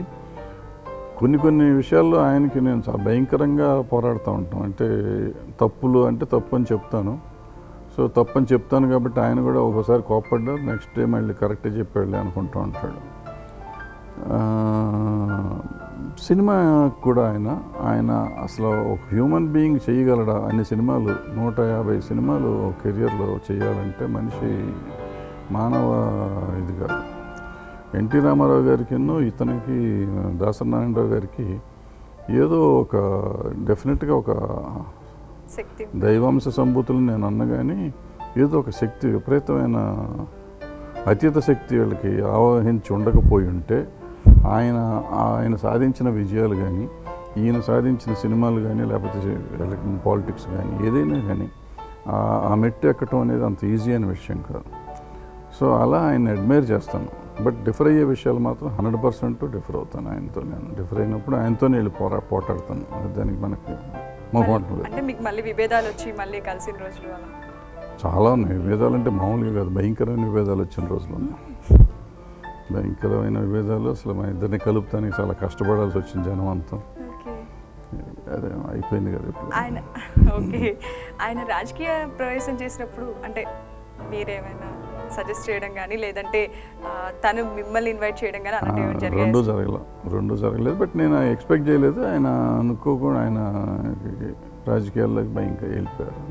కొన్ని విషయాల్లో ఆయనకి నేను చాలా భయంకరంగా పోరాడుతూ ఉంటాం. అంటే తప్పులు అంటే తప్పు అని చెప్తాను. సో తప్పు అని చెప్తాను కాబట్టి ఆయన కూడా ఒకసారి కోప్పడ్డా నెక్స్ట్ డే మళ్ళీ కరెక్టే చెప్పాడులే అనుకుంటూ ఉంటాడు. సినిమా కూడా ఆయన అసలు ఒక హ్యూమన్ బీయింగ్ చేయగలడా? అన్ని సినిమాలు 150 సినిమాలు కెరియర్లో చేయాలంటే మనిషి మానవ ఇది కాదు. ఎన్టీ రామారావు గారికి ఇతనికి దాసరి నారాయణరావు గారికి ఏదో ఒక డెఫినెట్గా ఒక దైవాంశ సంభూతులు నేను అన్న కానీ ఏదో ఒక శక్తి, విపరీతమైన అతీత శక్తి వాళ్ళకి ఆవహించి ఉండకపోయి ఉంటే ఆయన సాధించిన విజయాలు కానీ, ఈయన సాధించిన సినిమాలు కానీ, లేకపోతే పాలిటిక్స్ కానీ, ఏదైనా కానీ ఆ మెట్టు ఎక్కడం అనేది అంత ఈజీ అయిన విషయం కాదు. సో అలా ఆయన అడ్మైర్ చేస్తాను. బట్ డిఫర్ అయ్యే విషయాలు మాత్రం 100% డిఫర్ అవుతాను ఆయనతో. నేను డిఫర్ అయినప్పుడు ఆయనతోనే వెళ్ళి పోటాడతాను. దానికి మనకి మొహమాటం. అంటే మీకు మళ్ళీ విభేదాలు వచ్చి మళ్ళీ కలిసిన రోజులు అలా చాలా ఉన్నాయి. విభేదాలు అంటే మామూలుగా కాదు, భయంకరమైన విభేదాలు వచ్చిన రోజులు ఉన్నాయి. భయంకరమైన విభేదాలు. అసలు మా ఇద్దరిని కలుపుతానికి చాలా కష్టపడాల్సి వచ్చింది జనం అంతా. అదే అయిపోయింది కదా ఇప్పుడు. ఆయన ఓకే, ఆయన రాజకీయ ప్రవేశం చేసినప్పుడు అంటే మీరేమైనా సజెస్ట్ చేయడం కానీ లేదంటే తను మిమ్మల్ని ఇన్వైట్ చేయడం కానీ అలాంటివి రెండు జరగలేదు. బట్ నేను ఎక్స్పెక్ట్ చేయలేదు. ఆయన అనుకోకుండా ఆయన రాజకీయాల్లోకి భయంగా వెళ్ళిపోయారు.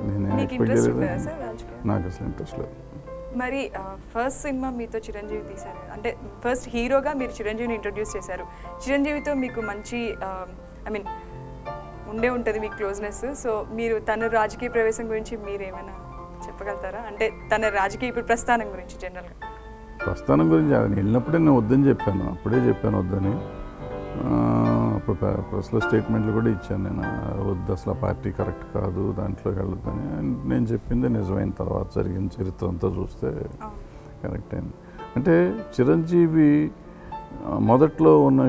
నేను ఎక్స్పెక్ట్ చేయలేదు. నాకు అసలు ఇంట్రెస్ట్ లేదు. మరి ఫస్ట్ సినిమా మీతో చిరంజీవి తీశారు, అంటే ఫస్ట్ హీరోగా మీరు చిరంజీవిని ఇంట్రొడ్యూస్ చేశారు. చిరంజీవితో మీకు మంచి ఐ మీన్ ఉండే ఉంటుంది మీకు క్లోజ్నెస్. సో మీరు తన రాజకీయ ప్రవేశం గురించి మీరు ఏమైనా చెప్పగలుగుతారా? అంటే తన రాజకీయ ఇప్పుడు ప్రస్థానం గురించి జనరల్గా. ప్రస్థానం గురించి ఆయన వెళ్ళినప్పుడే నేను వద్దని చెప్పాను, అప్పుడే చెప్పాను వద్దని. అప్పుడు ప్రెస్లో స్టేట్మెంట్లు కూడా ఇచ్చాను నేను, వద్దు అసలు పార్టీ కరెక్ట్ కాదు, దాంట్లోకి వెళ్ళొద్దని. నేను చెప్పింది నిజమైన తర్వాత జరిగిన చరిత్ర అంతా చూస్తే కరెక్ట్ అయింది. అంటే చిరంజీవి మొదట్లో ఉన్న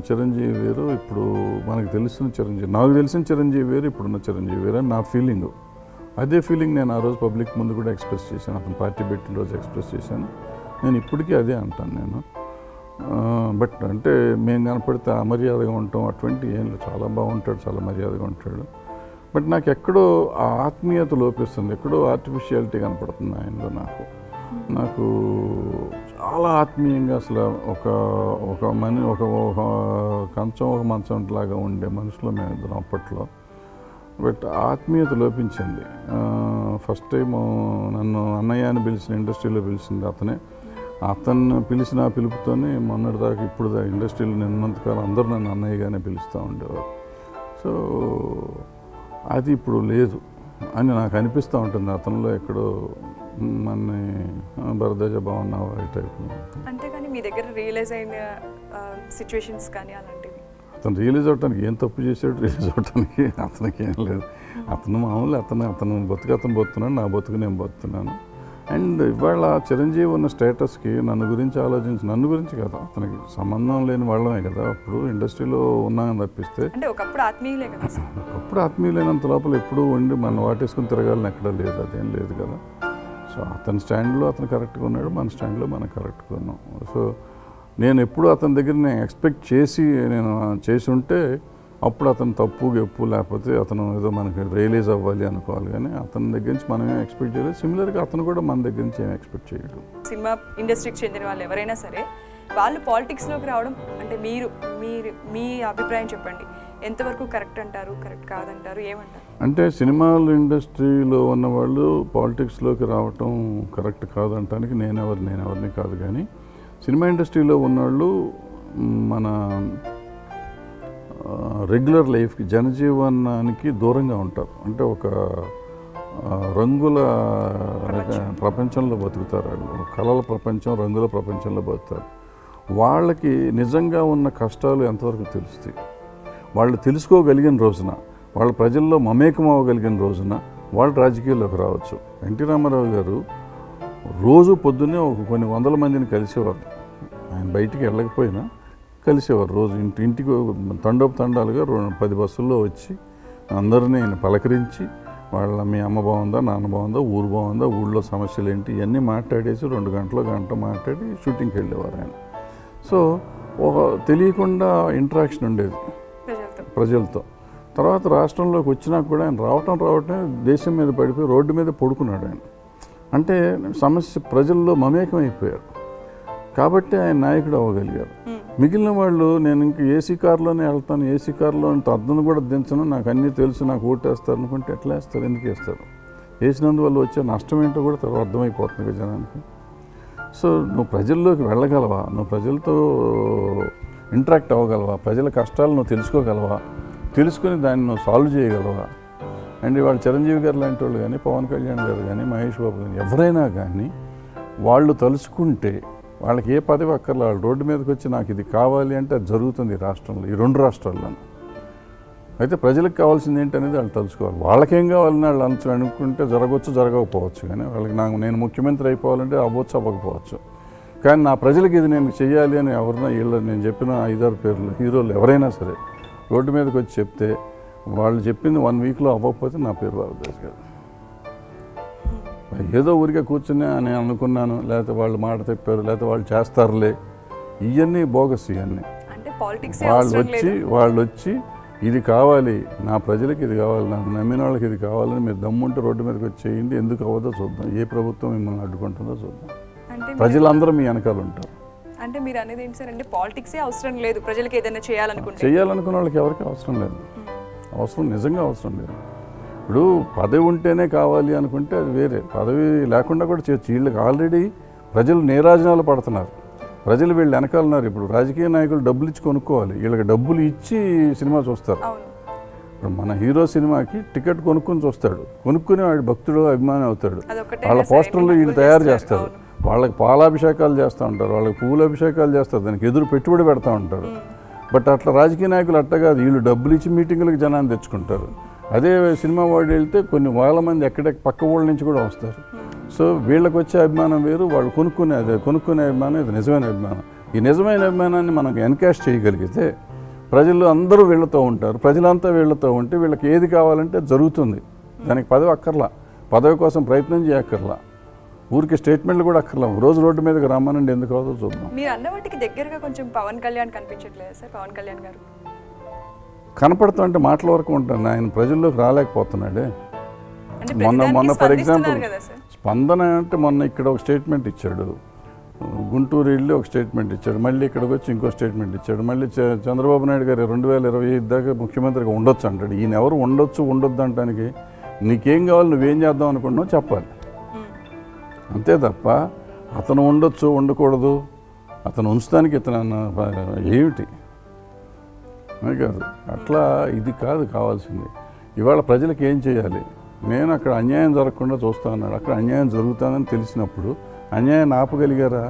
చిరంజీవి వేరు, ఇప్పుడు మనకు తెలిసిన చిరంజీవి, నాకు తెలిసిన చిరంజీవి వేరు, ఇప్పుడున్న చిరంజీవి వేరు అని నా ఫీలింగు. అదే ఫీలింగ్ నేను ఆ రోజు పబ్లిక్ ముందు కూడా ఎక్స్ప్రెస్ చేశాను, అతను పార్టీ పెట్టిన రోజు ఎక్స్ప్రెస్ చేశాను. నేను ఇప్పటికీ అదే అంటాను నేను. బట్ అంటే మేము కనపడితే అమర్యాదగా ఉంటాం అటువంటి ఏం లేదు, చాలా బాగుంటాడు, చాలా మర్యాదగా ఉంటాడు. బట్ నాకు ఎక్కడో ఆ ఆత్మీయత లోపిస్తుంది, ఎక్కడో ఆర్టిఫిషియాలిటీ కనపడుతుంది ఆయనలో. నాకు చాలా ఆత్మీయంగా అసలు ఒక కంచం ఒక మంచం లాగా ఉండే మనుషులు మేము ఇద్దరం అప్పట్లో. బట్ ఆత్మీయత లోపించింది. ఫస్ట్ టైం నన్ను అన్నయ్య అని పిలిచిన, ఇండస్ట్రీలో పిలిచింది అతనే. అతను పిలిచిన పిలుపుతోనే మొన్నటిదాకా ఇప్పుడు ఇండస్ట్రీలో నిన్నంతకాలం అందరూ నన్ను అన్నయ్యగానే పిలుస్తూ ఉండేవారు. సో అది ఇప్పుడు లేదు అని నాకు అనిపిస్తూ ఉంటుంది. అతనిలో ఎక్కడో మన్ని భరద్వాజ బాగున్నావు ఈ టైప్. అంతేగాని మీ దగ్గర రియలైజ్ అయిన సిచ్యువేషన్స్ కానీ అలాంటివి అతను రియలైజ్ అవడానికి ఏం తప్పు చేశాడు, రియలైజ్ అవడానికి అతనికి ఏం లేదు. అతను మామూలు అతను అతను బతుకుతున్నాడు, నా బతుకు నేను బతుకుతున్నాను. అండ్ ఇవాళ చిరంజీవి ఉన్న స్టేటస్కి నన్ను గురించి కదా, అతనికి సంబంధం లేని వాళ్ళమే కదా అప్పుడు ఇండస్ట్రీలో ఉన్నామని తప్పిస్తే. అంటే ఒకప్పుడు ఆత్మీయులే కదా, ఒకప్పుడు ఆత్మీయులైనంత లోపల ఎప్పుడూ ఉండి మనం వాటేసుకుని తిరగాలని ఎక్కడా లేదు, అదేం లేదు కదా. సో అతని స్టాండ్లో అతను కరెక్ట్గా ఉన్నాడు, మన స్టాండ్లో మనం కరెక్ట్గా ఉన్నాం. సో నేను ఎప్పుడు అతని దగ్గర నేను ఎక్స్పెక్ట్ చేసి ఉంటే అప్పుడు అతను తప్పు గెప్పు లేకపోతే అతను ఏదో మనకి రియలైజ్ అవ్వాలి అనుకోవాలి, కానీ అతని దగ్గర నుంచి మనం ఏం ఎక్స్పెక్ట్ చేయలేదు. సిమిలర్గా అతను కూడా మన దగ్గర నుంచి ఏం ఎక్స్పెక్ట్ చేయడు. సినిమా ఇండస్ట్రీకి చెందిన వాళ్ళు ఎవరైనా సరే వాళ్ళు పాలిటిక్స్లోకి రావడం అంటే మీ అభిప్రాయం చెప్పండి, ఎంతవరకు కరెక్ట్ అంటారు, కరెక్ట్ కాదంటారు, ఏమంటారు? అంటే సినిమాల ఇండస్ట్రీలో ఉన్న వాళ్ళు పాలిటిక్స్లోకి రావటం కరెక్ట్ కాదంటానికి నేను ఎవరిని కాదు, కానీ సినిమా ఇండస్ట్రీలో ఉన్నవాళ్ళు మన రెగ్యులర్ లైఫ్కి జనజీవనానికి దూరంగా ఉంటారు. అంటే ఒక రంగుల ప్రపంచంలో బతుకుతారు వాళ్ళు, కళల ప్రపంచం, రంగుల ప్రపంచంలో బతుకుతారు. వాళ్ళకి నిజంగా ఉన్న కష్టాలు ఎంతవరకు తెలుస్తాయి, వాళ్ళు తెలుసుకోగలిగిన రోజున, వాళ్ళ ప్రజల్లో మమేకం అవ్వగలిగిన రోజున వాళ్ళు రాజకీయాల్లోకి రావచ్చు. ఎన్టీ రామారావు గారు రోజు పొద్దున్నే కొన్ని వందల మందిని కలిసేవారు. ఆయన బయటికి వెళ్ళకపోయినా కలిసేవారు. రోజు ఇంటికి తండాలుగా 10 బస్సుల్లో వచ్చి అందరినీ పలకరించి మీ అమ్మ బాగుందా, నాన్న బాగుందా, ఊరు బాగుందా, ఊళ్ళో సమస్యలు ఏంటి, ఇవన్నీ మాట్లాడేసి 2 గంట మాట్లాడి షూటింగ్కి వెళ్ళేవారు ఆయన. సో తెలియకుండా ఇంటరాక్షన్ ఉండేది ప్రజలతో. తర్వాత రాష్ట్రంలోకి వచ్చినా కూడా ఆయన రావటం దేశం మీద పడిపోయి రోడ్డు మీద పడుకున్నాడు ఆయన. అంటే సమస్య ప్రజల్లో మమేకం అయిపోయారు కాబట్టి ఆయన నాయకుడు అవ్వగలిగారు. మిగిలిన వాళ్ళు నేను ఇంక ఏసీ కార్లోనే వెళ్తాను, ఏసీ కార్లో అద్దను కూడా దించను, నాకు అన్నీ తెలుసు, నాకు ఓటేస్తారు అనుకుంటే ఎట్లా వేస్తారు, ఎందుకు వేస్తారు? వేసినందువల్ల వచ్చే నష్టం ఏంటో కూడా తర్వాత అర్థమైపోతుంది కదా జనానికి. సో నువ్వు ప్రజల్లోకి వెళ్ళగలవా, నువ్వు ప్రజలతో ఇంటరాక్ట్ అవ్వగలవా, ప్రజల కష్టాలు నువ్వు తెలుసుకోగలవా, తెలుసుకుని దాన్ని నువ్వు సాల్వ్ చేయగలవా? అండ్ ఇవాళ చిరంజీవి గారు లాంటి వాళ్ళు కానీ, పవన్ కళ్యాణ్ గారు కానీ, మహేష్ బాబు కానీ ఎవరైనా కానీ వాళ్ళు తలుచుకుంటే వాళ్ళకి ఏ పదవి అక్కర్లా, వాళ్ళు రోడ్డు మీదకి వచ్చి నాకు ఇది కావాలి అంటే అది జరుగుతుంది ఈ రాష్ట్రంలో, ఈ 2 రాష్ట్రాల్లోనూ. అయితే ప్రజలకు కావాల్సింది ఏంటనేది వాళ్ళు తెలుసుకోవాలి. వాళ్ళకేం కావాలని వాళ్ళు అనుకుంటే జరగవచ్చు, జరగకపోవచ్చు, కానీ వాళ్ళకి నేను ముఖ్యమంత్రి అయిపోవాలంటే అవ్వచ్చు, అవ్వకపోవచ్చు. కానీ నా ప్రజలకు ఇది నేను చెయ్యాలి అని ఎవరైనా నేను చెప్పిన 5-6 పేర్లు హీరోలు ఎవరైనా సరే రోడ్డు మీదకి వచ్చి చెప్తే వాళ్ళు చెప్పింది 1 వీక్లో అవ్వకపోతే నా పేరు భారద్వాజ్ గారు. ఏదో ఊరికే కూర్చుని నేను అనుకున్నాను, లేకపోతే వాళ్ళు మాట చెప్పారు, లేకపోతే వాళ్ళు చేస్తారులే, ఇవన్నీ బోగస్. ఇవన్నీ వాళ్ళు వచ్చి ఇది కావాలి, నా ప్రజలకి ఇది కావాలి, నాకు నమ్మిన వాళ్ళకి ఇది కావాలని మీరు దమ్ముంటే రోడ్డు మీదకి వచ్చి చేయండి. ఎందుకు అవ్వదో చూద్దాం, ఏ ప్రభుత్వం మిమ్మల్ని అడ్డుకుంటుందో చూద్దాం. ప్రజలందరూ మీ వెనకాల ఉంటారు. అంటే మీరు అనేది ఏంటి సార్, అంటే పాలిటిక్సే అవసరం లేదు, ప్రజలకు ఏదైనా చేయాలనుకున్న వాళ్ళకి ఎవరికి అవసరం లేదు. నిజంగా అవసరం లేదు. ఇప్పుడు పదవి ఉంటేనే కావాలి అనుకుంటే అది వేరే, పదవి లేకుండా కూడా చేయొచ్చు. వీళ్ళకి ఆల్రెడీ ప్రజలు నీరాజనాలు పడుతున్నారు, ప్రజలు వీళ్ళు వెనకాలన్నారు. ఇప్పుడు రాజకీయ నాయకులు డబ్బులు ఇచ్చి కొనుక్కోవాలి, వీళ్ళకి డబ్బులు ఇచ్చి సినిమా చూస్తారు. ఇప్పుడు మన హీరో సినిమాకి టికెట్ కొనుక్కొని చూస్తాడు, కొనుక్కుని వాడి భక్తుడు అభిమాని అవుతాడు. వాళ్ళ పోస్టర్లు వీళ్ళు తయారు చేస్తారు, వాళ్ళకి పాలాభిషేకాలు చేస్తూ ఉంటారు, వాళ్ళకి పువ్వుల అభిషేకాలు చేస్తారు, దానికి ఎదురు పెట్టుబడి పెడతా ఉంటారు. బట్ అట్లా రాజకీయ నాయకులు అట్ట కాదు, వీళ్ళు డబ్బులు ఇచ్చి మీటింగులకు జనాన్ని తెచ్చుకుంటారు. అదే సినిమా వాడు వెళ్తే కొన్ని వేల మంది ఎక్కడెక్క పక్క ఊళ్ళ నుంచి కూడా వస్తారు. సో వీళ్ళకి వచ్చే అభిమానం వేరు, వాళ్ళు కొనుక్కునే అభిమానం, ఇది నిజమైన అభిమానం. ఈ నిజమైన అభిమానాన్ని మనకు ఎన్కాష్ చేయగలిగితే ప్రజలు అందరూ వీళ్ళతో ఉంటారు, ప్రజలంతా వీళ్ళతో ఉంటే వీళ్ళకి ఏది కావాలంటే జరుగుతుంది. దానికి పదవి అక్కర్లా, పదవి కోసం ప్రయత్నం చేయక్కర్లా, ఊరికి స్టేట్మెంట్లు కూడా అక్కర్లా, రోజు రోడ్డు మీదకి రమ్మనండి, ఎందుకు అవుతుందో చూద్దాం. మీరు అన్న వాటికి దగ్గరగా కొంచెం పవన్ కళ్యాణ్ కనిపించట్లేదు సార్? పవన్ కళ్యాణ్ గారు కనపడుతూ అంటే మాటల వరకు ఉంటాను, ఆయన ప్రజల్లోకి రాలేకపోతున్నాడే. మొన్న ఫర్ ఎగ్జాంపుల్ స్పందన అంటే మొన్న ఇక్కడ ఒక స్టేట్మెంట్ ఇచ్చాడు, గుంటూరు వెళ్ళి ఒక స్టేట్మెంట్ ఇచ్చాడు, మళ్ళీ ఇక్కడికి వచ్చి ఇంకో స్టేట్మెంట్ ఇచ్చాడు, మళ్ళీ చంద్రబాబు నాయుడు గారు 2025 దాకా ముఖ్యమంత్రిగా ఉండొచ్చు అంటాడు. ఈయన ఎవరు ఉండొద్దు అంటానికి, నీకేం కావాలి, నువ్వేం చేద్దాం అనుకుంటున్నావు చెప్పాలి, అంతే తప్ప అతను ఉండొచ్చు ఉండకూడదు, అతను ఉంచడానికి ఇతను ఏమిటి కాదు. అట్లా ఇది కాదు కావాల్సింది. ఇవాళ ప్రజలకు ఏం చేయాలి, నేను అక్కడ అన్యాయం జరగకుండా చూస్తా ఉన్నాడు, అక్కడ అన్యాయం జరుగుతుందని తెలిసినప్పుడు అన్యాయాన్ని ఆపగలిగారా?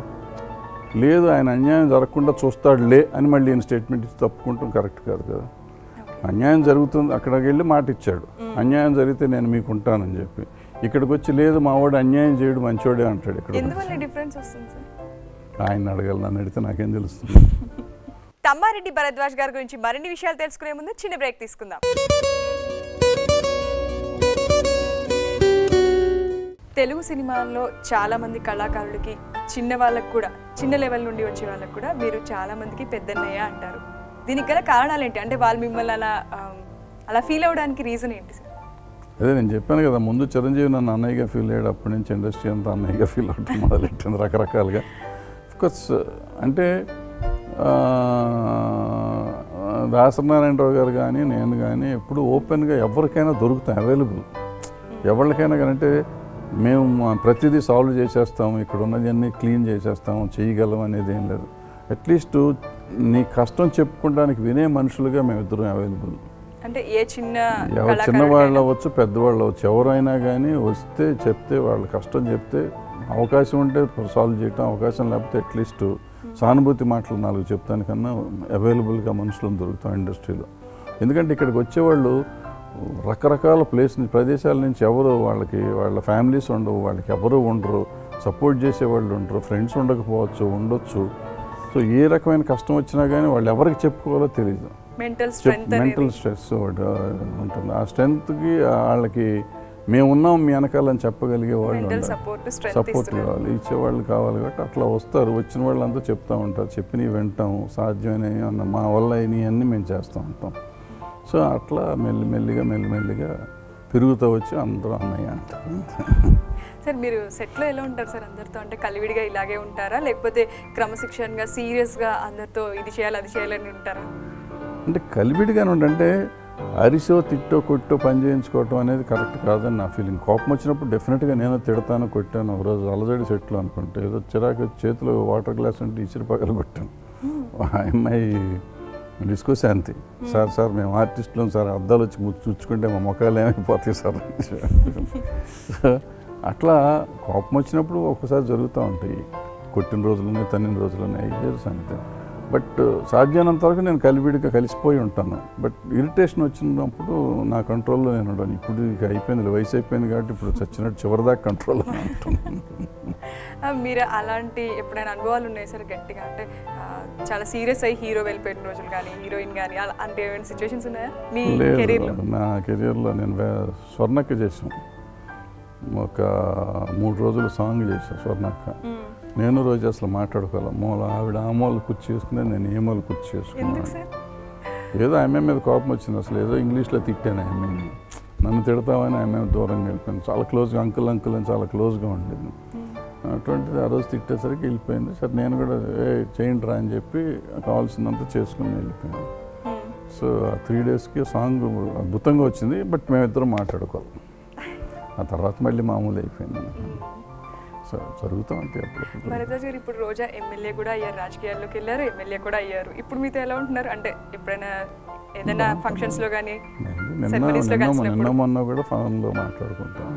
లేదు, ఆయన అన్యాయం జరగకుండా చూస్తాడులే అని మళ్ళీ ఈయన స్టేట్మెంట్ ఇచ్చి తప్పుకుంటాం కరెక్ట్ కాదు కదా. అన్యాయం జరుగుతుంది, అక్కడికి వెళ్ళి మాట ఇచ్చాడు, అన్యాయం జరిగితే నేను మీకు ఉంటానని చెప్పి, ఇక్కడికి వచ్చి లేదు మా వాడు అన్యాయం చేయడు మంచోడే అంటాడు. ఇక్కడ ఆయన అడగాలి, నన్ను అడిగితే నాకేం తెలుస్తుంది. తమ్మారెడ్డి భరద్వాజ్ గారి గురించి మరిన్ని విషయాలు తెలుసుకునే ముందు చిన్న బ్రేక్ తీసుకుందాం. తెలుగు సినిమాల్లో చాలామంది కళాకారులకి, చిన్న వాళ్ళకు కూడా, చిన్న లెవెల్ నుండి వచ్చే వాళ్ళకు కూడా మీరు చాలామందికి పెద్దన్నయ్య అంటారు. దీనికి గల కారణాలు ఏంటి? అంటే వాళ్ళు మిమ్మల్ని అలా ఫీల్ అవ్వడానికి రీజన్ ఏంటి సార్? అదే నేను చెప్పాను కదా, ముందు చిరంజీవి నన్ను అన్నయ్యగా ఫీల్ అయ్యాడు, అప్పటి నుంచి ఇండస్ట్రీ అంతా అన్నయ్యగా ఫీల్ అవటం మొదలెట్టింది రకరకాలుగా. అఫ్కోర్స్ అంటే దాసనారాయణరావు గారు కానీ నేను కానీ ఎప్పుడు ఓపెన్గా ఎవరికైనా దొరుకుతాం, అవైలబుల్ ఎవరికైనా కానీ. అంటే మేము ప్రతిదీ సాల్వ్ చేసేస్తాము, ఇక్కడ ఉన్నదన్నీ క్లీన్ చేసేస్తాము, చేయగలం అనేది ఏం లేదు. అట్లీస్ట్ నీ కష్టం చెప్పుకోవడానికి వినే మనుషులుగా మేమిద్దరం అవైలబుల్. అంటే ఏ చిన్నవాళ్ళు అవ్వచ్చు, పెద్దవాళ్ళు అవ్వచ్చు, ఎవరైనా కానీ వస్తే చెప్తే, వాళ్ళ కష్టం చెప్తే, అవకాశం ఉంటే సాల్వ్ చేయటం, అవకాశం లేకపోతే అట్లీస్ట్ సానుభూతి మాటలు 4 చెప్తానికన్నా అవైలబుల్గా మనుషులను దొరుకుతాం ఇండస్ట్రీలో. ఎందుకంటే ఇక్కడికి వచ్చేవాళ్ళు రకరకాల ప్రదేశాల నుంచి ఎవరు, వాళ్ళ ఫ్యామిలీస్ ఉండవు, వాళ్ళకి ఎవరు ఉండరు, సపోర్ట్ చేసేవాళ్ళు ఉండరు, ఫ్రెండ్స్ ఉండొచ్చు. సో ఏ రకమైన కష్టం వచ్చినా కానీ వాళ్ళు ఎవరికి చెప్పుకోవాలో తెలియదు. మెంటల్ స్ట్రెస్ ఉంటుంది. ఆ స్ట్రెంత్కి వాళ్ళకి మేమున్నాం మీ వెనకాలని చెప్పగలిగే వాళ్ళు ఉండాలి, సపోర్ట్ కావాలి, ఇచ్చేవాళ్ళు కావాలి. కాబట్టి అట్లా వస్తారు, వచ్చిన వాళ్ళంతా చెప్తూ ఉంటారు, చెప్పినవి వింటాం, సాధ్యమైనవి అన్న మా వల్ల అయినవన్నీ మేము చేస్తూ ఉంటాం. సో అట్లా మెల్లిమెల్లిగా పెరుగుతూ వచ్చి అందరూ అన్నయ్య అంటారు. సార్ మీరు సెట్లో ఎలా ఉంటారు సార్ అందరితో? అంటే కలివిడిగా ఇలాగే ఉంటారా, లేకపోతే క్రమశిక్షణగా సీరియస్గా అందరితో ఇది చేయాలి అది చేయాలని ఉంటారా? అంటే కలివిడిగానే ఉండంటే అరిసో తిట్టో కొట్టో పని చేయించుకోవటం అనేది కరెక్ట్ కాదని నా ఫీలింగ్. కోపం వచ్చినప్పుడు డెఫినెట్గా నేను తిడతాను, కొట్టాను. ఒకరోజు అలజడి సెట్లో అనుకుంటే ఏదో చిరాకు చేతిలో వాటర్ గ్లాస్ ఉంటే ఇసిరి పక్కన కొట్టాను. ఆ అమ్మాయి డిస్కో శాంతి, సార్ మేము ఆర్టిస్టులం సార్, అద్దాలు వచ్చి చూచుకుంటే మా ముఖాలు ఏమైపోతాయి సార్. అట్లా కోపం వచ్చినప్పుడు ఒక్కసారి జరుగుతూ ఉంటాయి, కొట్టిన రోజులున్నాయి, తన్నిన రోజులున్నాయి, ఇదే సంగతి. బట్ సాధ్యమైనంత వరకు నేను కలివిడిగా కలిసిపోయి ఉంటాను. బట్ ఇరిటేషన్ వచ్చినప్పుడు నా కంట్రోల్లో నేను ఉంటాను. ఇప్పుడు ఇక అయిపోయింది, వయసు అయిపోయింది కాబట్టి ఇప్పుడు చచ్చినట్టు చివరిదాకా కంట్రోల్లో ఉంటాను. మీరు అలాంటి ఎప్పుడైనా అనుభవాలు ఉన్నాయి సార్ గట్టిగా? అంటే చాలా సీరియస్ అయ్యి హీరో వెళ్ళిపోయిన రోజులు కానీ, హీరోయిన్ కానీ, అంటే ఏమైనా సిచ్యువేషన్స్ ఉన్నాయా మీ కెరీర్లో? నా కెరీర్లో నేను స్వర్ణక్క చేసాను, ఒక 3 రోజులు సాంగ్ చేశాను స్వర్ణక్క. నేను రోజు అసలు మాట్లాడుకోవాలి, మూల ఆవిడ ఆ మూల కుర్చీ చేసుకునే, నేను ఏ మూల కుర్చీ చేసుకున్నాను. ఏదో ఆమె మీద కోపం వచ్చింది, అసలు ఏదో ఇంగ్లీష్లో తిట్టాను ఆమెని, నన్ను తిడతామని ఆమె దూరంగా వెళ్ళిపోయింది. చాలా క్లోజ్గా అంకుల్ అంకుల్ అని చాలా క్లోజ్గా ఉండేది. అటువంటిది ఆ రోజు తిట్టేసరికి వెళ్ళిపోయింది. సరే నేను కూడా చేయండి రా అని చెప్పి కావాల్సినంత చేసుకుని వెళ్ళిపోయాను. సో ఆ 3 డేస్కి సాంగ్ అద్భుతంగా వచ్చింది, బట్ మేమిద్దరం మాట్లాడుకోవాలి. ఆ తర్వాత మళ్ళీ మామూలు అయిపోయింది. సో జరుగుతాం అంతే. అప్పుడు భరద్వాజ్ గారు ఇప్పుడు రోజా ఎమ్మెల్యే కూడా అయ్యారు, రాజకీయాల్లోకి వెళ్ళారు, ఎమ్మెల్యే కూడా అయ్యారు. ఇప్పుడు మీతో ఎలా ఉంటున్నారు? అంటే ఎప్పుడైనా ఏదైనా ఫంక్షన్స్లో కానీ నిన్న మొన్న కూడా ఫోన్లో మాట్లాడుకుంటాం,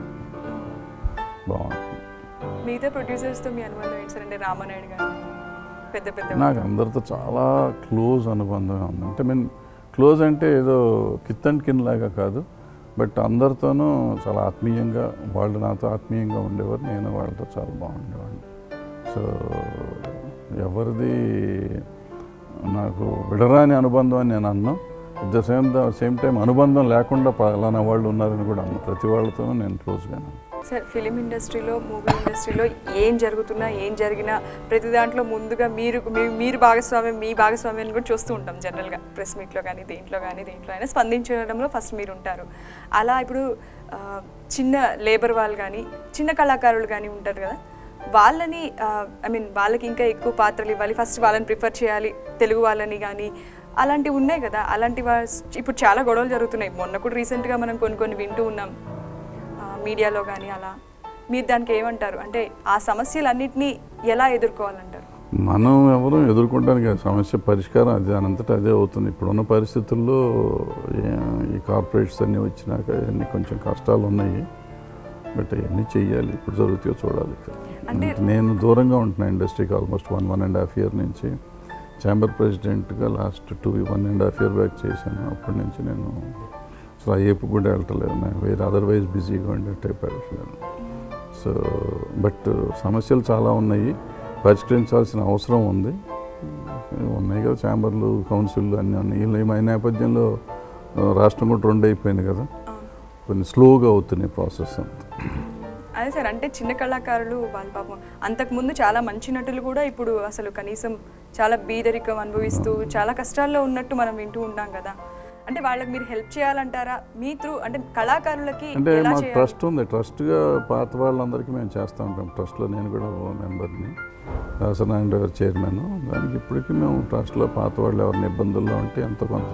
బాగుంటుంది. మిగతా ప్రొడ్యూసర్స్తో మీ అనుబంధం ఏంటి సార్? అంటే రామానాయుడు గారు పెద్ద పెద్ద నాకు అందరితో చాలా క్లోజ్ అనుబంధం ఉంది. అంటే క్లోజ్ అంటే ఏదో కిత్ అండ్ కిన్ లాగా కాదు, బట్ అందరితోనూ చాలా ఆత్మీయంగా, వాళ్ళు నాతో ఆత్మీయంగా ఉండేవారు, నేను వాళ్ళతో చాలా బాగుండేవాడిని. సో ఎవరిది నాకు విడరాని అనుబంధం అని నేను అన్నా, అట్ ద సేమ్ టైం అనుబంధం లేకుండా అలానా వాళ్ళు ఉన్నారని కూడా అన్నా. ప్రతి వాళ్ళతోనూ నేను క్లోజ్గానే. సార్ ఫిలిం ఇండస్ట్రీలో, మూవీ ఇండస్ట్రీలో ఏం జరుగుతున్నా, ఏం జరిగినా ప్రతి దాంట్లో ముందుగా మీరు భాగస్వామ్యం, మీ భాగస్వామ్యాన్ని కూడా చూస్తూ ఉంటాం జనరల్గా. ప్రెస్ మీట్లో కానీ దేంట్లో అయినా స్పందించడంలో ఫస్ట్ మీరు ఉంటారు. అలా ఇప్పుడు చిన్న లేబర్ వాళ్ళు కానీ, చిన్న కళాకారులు కానీ ఉంటారు కదా, వాళ్ళని వాళ్ళకి ఇంకా ఎక్కువ పాత్రలు ఇవ్వాలి, ఫస్ట్ వాళ్ళని ప్రిఫర్ చేయాలి, తెలుగు వాళ్ళని కానీ అలాంటివి ఉన్నాయి కదా. అలాంటి ఇప్పుడు చాలా గొడవలు జరుగుతున్నాయి. మొన్న కూడా రీసెంట్గా మనం కొన్ని వింటూ ఉన్నాం మీడియాలో కానీ. అలా మీరు దానికి ఏమంటారు? అంటే ఆ సమస్యలన్నింటినీ ఎలా ఎదుర్కోవాలంటారు? మనం ఎవరు ఎదుర్కోవడానికి సమస్య పరిష్కారం అది దానంతటా అదే అవుతుంది. ఇప్పుడున్న పరిస్థితుల్లో ఈ కార్పొరేట్స్ అన్నీ వచ్చినాక అన్నీ కొంచెం కష్టాలు ఉన్నాయి, బట్ అవన్నీ చెయ్యాలి. ఇప్పుడు జరుగుతాయో చూడాలి. అంటే నేను దూరంగా ఉంటున్నాను ఇండస్ట్రీకి ఆల్మోస్ట్ 1.5 year నుంచి. ఛాంబర్ ప్రెసిడెంట్గా లాస్ట్ 1.5 year బ్యాక్ చేశాను. అప్పటి నుంచి నేను అసలు ఆ ఏపు కూడా వెళ్ళట్లేదు, నేను వేరే అదర్వైజ్ బిజీగా ఉండే టైప్ వెళ్ళట్లేదు. సో బట్ సమస్యలు చాలా ఉన్నాయి, పరిష్కరించాల్సిన అవసరం ఉంది. ఉన్నాయి కదా ఛాంబర్లు, కౌన్సిల్ అన్నీ ఉన్నాయి. ఈ నేపథ్యంలో రాష్ట్రం కూడా 2 అయిపోయింది కదా, కొన్ని స్లోగా అవుతున్నాయి ప్రాసెస్ అంతా. అదే సార్, అంటే చిన్న కళాకారులు వాళ్ళ పాపం అంతకుముందు చాలా మంచి నటులు కూడా ఇప్పుడు అసలు కనీసం చాలా బీదరికం అనుభవిస్తూ చాలా కష్టాల్లో ఉన్నట్టు మనం వింటూ ఉంటాం కదా. అంటే వాళ్ళకి మీరు హెల్ప్ చేయాలంటారా? మీ త్రూ అంటే కళాకారులకి అంటే మాకు ట్రస్ట్ ఉంది, ట్రస్ట్గా పాత వాళ్ళందరికీ మేము చేస్తూ ఉంటాం. ట్రస్ట్లో నేను కూడా మెంబర్ని, దాసనారాయణ గారు చైర్మన్. దానికి ఇప్పటికీ మేము ట్రస్ట్లో పాత వాళ్ళు ఎవరిని ఇబ్బందుల్లో ఉంటే ఎంతో కొంత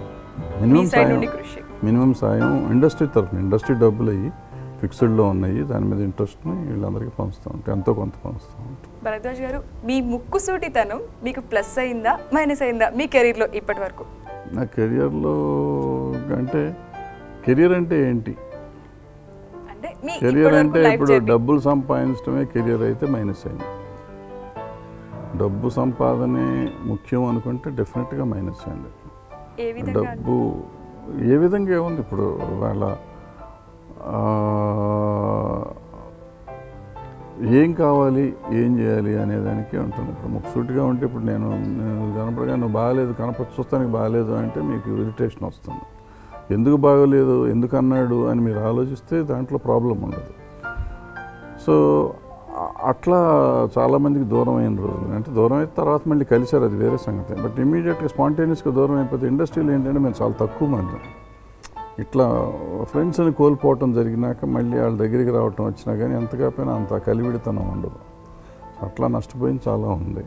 మినిమం సాయం ఇండస్ట్రీ తరఫున, ఇండస్ట్రీ డబ్బులు అయ్యి ఫిక్స్డ్లో ఉన్నాయి, దాని మీద ఇంట్రెస్ట్ని వీళ్ళందరికీ పంచుతూ ఉంటాయి, ఎంతో కొంత పంచుతూ ఉంటాం. భరద్వాజ్ గారు, మీ ముక్కుసూటితనం మీకు ప్లస్ అయిందా మైనస్ అయిందా మీ కెరీర్లో ఇప్పటి వరకు? నా కెరియర్లో అంటే కెరియర్ అంటే ఏంటి? కెరియర్ అంటే ఇప్పుడు డబ్బులు సంపాదించడమే కెరియర్ అయితే మైనస్ అయింది. డబ్బు సంపాదనే ముఖ్యం అనుకుంటే డెఫినెట్గా మైనస్ అయింది. డబ్బు ఏ విధంగా ఏముంది ఇప్పుడు వాళ్ళ ఏం కావాలి, ఏం చేయాలి అనేదానికి ఉంటుంది. ఇప్పుడు ముక్కుసూటిగా ఉంటే ఇప్పుడు నేను కనపడగా నువ్వు బాగాలేదు, చూస్తానికి బాగాలేదు అంటే మీకు ఇరిటేషన్ వస్తుంది. ఎందుకు బాగోలేదు, ఎందుకు అన్నాడు అని మీరు ఆలోచిస్తే దాంట్లో ప్రాబ్లం ఉండదు. సో అట్లా చాలామందికి దూరం అయిన రోజులు, అంటే దూరం అయిన తర్వాత మళ్ళీ కలిశారు, అది వేరే సంగతి. బట్ ఇమీడియట్గా స్పాంటేనియస్గా దూరం అయిపోతే ఇండస్ట్రీలో ఏంటంటే మేము చాలా తక్కువ మంది ఇట్లా ఫ్రెండ్స్ని కోల్పోవటం జరిగినాక మళ్ళీ వాళ్ళ దగ్గరికి రావటం వచ్చినా కానీ ఎంత కాకపోయినా అంత కలివిడితనం ఉండదు. అట్లా నష్టపోయింది చాలా ఉంది.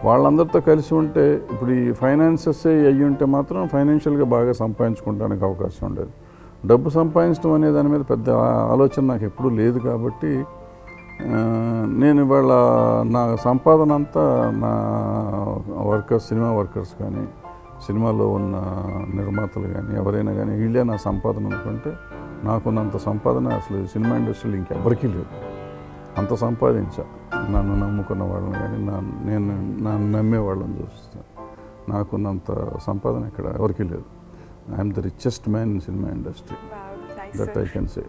వాళ్ళందరితో కలిసి ఉంటే ఇప్పుడు ఈ ఫైనాన్సెస్ అయ్యి ఉంటే మాత్రం ఫైనాన్షియల్గా బాగా సంపాదించుకోవడానికి అవకాశం ఉండేది. డబ్బు సంపాదించడం అనే దాని మీద పెద్ద ఆలోచన నాకు ఎప్పుడూ లేదు. కాబట్టి నేను ఇవాళ నా సంపాదన అంతా నా వర్కర్స్, సినిమా వర్కర్స్ కానీ, సినిమాలో ఉన్న నిర్మాతలు కానీ ఎవరైనా కానీ వీళ్ళే నా సంపాదన అనుకుంటే నాకున్నంత సంపాదన అసలు సినిమా ఇండస్ట్రీలో ఇంకెవరికీ లేదు. అంత సంపాదించా నన్ను నమ్ముకున్న వాళ్ళని కానీ నన్ను నమ్మే వాళ్ళని చూస్తాను. నాకున్నంత సంపాదన ఇక్కడ ఎవరికీ లేదు. I'm the richest man in cinema industry, that I can say.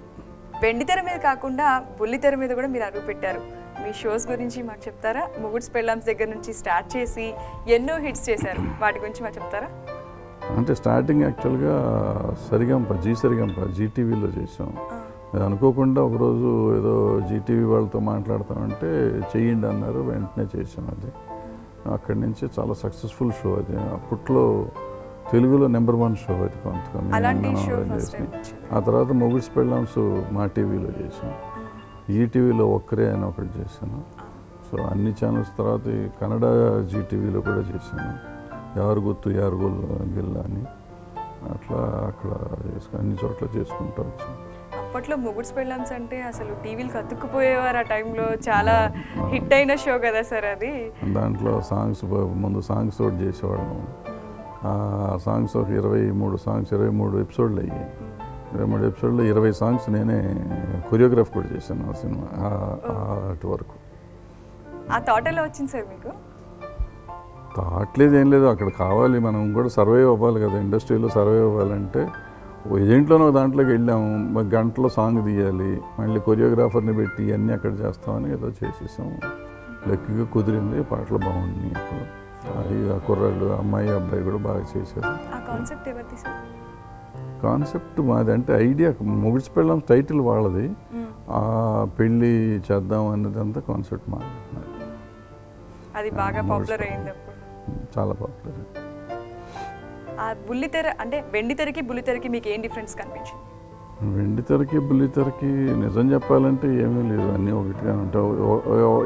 వెండితెర మీద కాకుండా బుల్లితెర మీద కూడా మీరు అడుగు పెట్టారు. మీ షోస్ గురించి మాకు చెప్తారా? మొగుడ్స్ పెళ్ళామ్స్ దగ్గర నుంచి స్టార్ట్ చేసి ఎన్నో హిట్స్ చేశారు, వాటి గురించి మాకు చెప్తారా? అంటే స్టార్టింగ్ యాక్చువల్గా సరిగంప జీటీవీలో చేసాం. అది అనుకోకుండా ఒకరోజు ఏదో జీటీవీ వాళ్ళతో మాట్లాడతామంటే చెయ్యండి అన్నారు, వెంటనే చేసాం. అది అక్కడి నుంచి చాలా సక్సెస్ఫుల్ షో అది. అప్పట్లో తెలుగులో నెంబర్ 1 షో అది కొంతకన్నా అలాంటి మనం షో arrange ఫస్ట్ చేసి. టైం ఆ తర్వాత మొగుడ్స్ పెళ్ళాంస్ మా టీవీలో చేసాం, ఈటీవీలో ఒక్కరే అని ఒకటి చేశాను. సో అన్ని ఛానల్స్ తర్వాత ఈ కన్నడ జీటీవీలో కూడా చేశాను, యారు గుత్తు యారు గిల్ల అని. అట్లా అక్కడ అన్ని చోట్ల చేసుకుంటూ వచ్చాను. అప్పట్లో మొగుడ్స్ పెళ్ళాంస్ అంటే అసలు టీవీలకు అతుక్కుపోయేవారు. ఆ టైంలో చాలా హిట్ అయిన షో కదా సార్ అది. దాంట్లో సాంగ్స్ ముందు సాంగ్స్ ఒకటి చేసేవాళ్ళం. ఆ సాంగ్స్ ఒక 23 ఎపిసోడ్లు అయ్యాయి. 23 ఎపిసోడ్లో 20 సాంగ్స్ నేనే కొరియోగ్రాఫ్ కూడా చేశాను ఆ సినిమా అటు వరకు. ఆ థాట్ ఎలా వచ్చింది సార్ మీకు? థాట్లేదు ఏం లేదు, అక్కడ కావాలి, మనం కూడా సర్వైవ్ అవ్వాలి కదా, ఇండస్ట్రీలో సర్వైవ్ అవ్వాలంటే దేంట్లోనో దాంట్లోకి వెళ్ళాము. గంటలో సాంగ్ తీయాలి, మళ్ళీ కొరియోగ్రాఫర్ని పెట్టి అన్నీ అక్కడ చేస్తామని ఏదో చేసేసాము. లక్కీగా కుదిరింది, పాటలు బాగున్నాయి. అప్పుడు అది ఆ కుర్రాళ్ళు అమ్మాయి అబ్బాయి కూడా బాగా చేశారు. ఆ కాన్సెప్ట్ ఎవరిది సార్? కాన్సెప్ట్ మాది, అంటే ఐడియా మొగుడ్స్ పెళ్ళాం టైటిల్ వాళ్ళది, ఆ పెళ్ళి చేద్దాం అన్నది అంతా కాన్సెప్ట్ మాది. అది బాగా పాపులర్ అయింది అప్పుడు, చాలా పాపులర్. ఆ బుల్లితెర అంటే వెండితెరకి బుల్లితెరకి మీకు ఏం డిఫరెన్స్ కనిపించింది? వెండితెరకి బుల్లితెరకి నిజం చెప్పాలంటే ఏమీ లేదు, అన్నీ ఒకటిగా ఉంటాయి.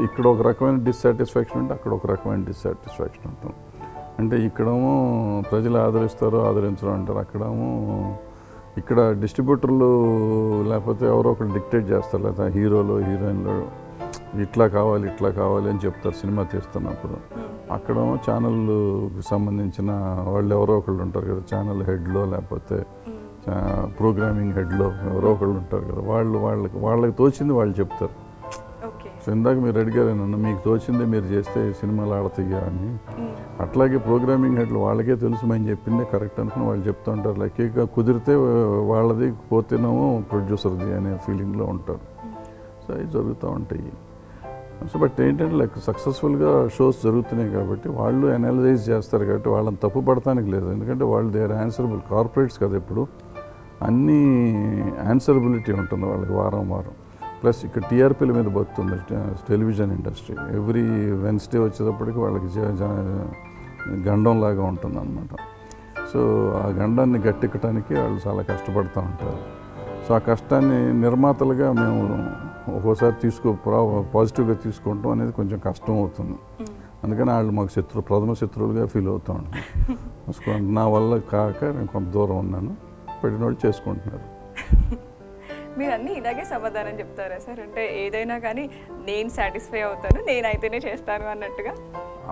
ఇక్కడ ఒక రకమైన డిస్సాటిస్ఫాక్షన్ ఉంటే అక్కడ ఒక రకమైన డిస్సాటిస్ఫాక్షన్ ఉంటుంది. అంటే ఇక్కడేమో ప్రజలు ఆదరిస్తారో ఆదరించరు అంటారు, అక్కడేమో ఇక్కడ డిస్ట్రిబ్యూటర్లు లేకపోతే ఎవరో ఒకరు డిక్టేట్ చేస్తారు, లేదా హీరోలు హీరోయిన్లు ఇట్లా కావాలి అని చెప్తారు సినిమా తీస్తున్నప్పుడు. అక్కడేమో ఛానల్కి సంబంధించిన వాళ్ళు ఎవరో ఒకళ్ళు ఉంటారు కదా, ఛానల్ హెడ్లో లేకపోతే ప్రోగ్రామింగ్ హెడ్లో ఎవరో ఒకళ్ళు ఉంటారు కదా, వాళ్ళకి తోచింది వాళ్ళు చెప్తారు. సో ఇందాక మీరు అడిగారు నన్ను, మీకు తోచింది మీరు చేస్తే సినిమాలు ఆడతాయా అని. అట్లాగే ప్రోగ్రామింగ్ హెడ్లు వాళ్ళకే తెలుసు మేము చెప్పిందే కరెక్ట్ అనుకుని వాళ్ళు చెప్తూ ఉంటారు. లక్కీగా కుదిరితే వాళ్ళది, పోతేనేమో ప్రొడ్యూసర్ది అనే ఫీలింగ్లో ఉంటారు. సో అవి జరుగుతూ ఉంటాయి. సో బట్ ఏంటంటే లైక్ సక్సెస్ఫుల్గా షోస్ జరుగుతున్నాయి కాబట్టి వాళ్ళు అనలైజ్ చేస్తారు కాబట్టి వాళ్ళని తప్పు పడటానికి లేదు. ఎందుకంటే వాళ్ళు దే ఆర్ ఆన్సరబుల్, కార్పొరేట్స్ కదా, ఇప్పుడు అన్నీ ఆన్సరబిలిటీ ఉంటుంది వాళ్ళకి వారం. ప్లస్ ఇక్కడ టీఆర్పీల మీద బతుతుంది టెలివిజన్ ఇండస్ట్రీ. ఎవ్రీ వెన్స్డే వచ్చేటప్పటికి వాళ్ళకి గండంలాగా ఉంటుంది అన్నమాట. సో ఆ గండాన్ని గట్టెక్కడానికి వాళ్ళు చాలా కష్టపడుతూ ఉంటారు. సో ఆ కష్టాన్ని నిర్మాతలుగా మేము ఒక్కోసారి పాజిటివ్గా తీసుకుంటాం అనేది కొంచెం కష్టం అవుతుంది. అందుకని వాళ్ళు మాకు ప్రథమ శత్రువులుగా ఫీల్ అవుతూ ఉంటాం. నా వల్ల కాక నేను కొంత దూరం ఉన్నాను, పెట్టినోళ్ళు చేసుకుంటున్నారు. మీరు అన్నీ ఇలాగే సమాధానం చెప్తారా సార్? అంటే ఏదైనా కానీ నేను సాటిస్ఫై అవుతాను, నేనైతేనే చేస్తాను అన్నట్టుగా.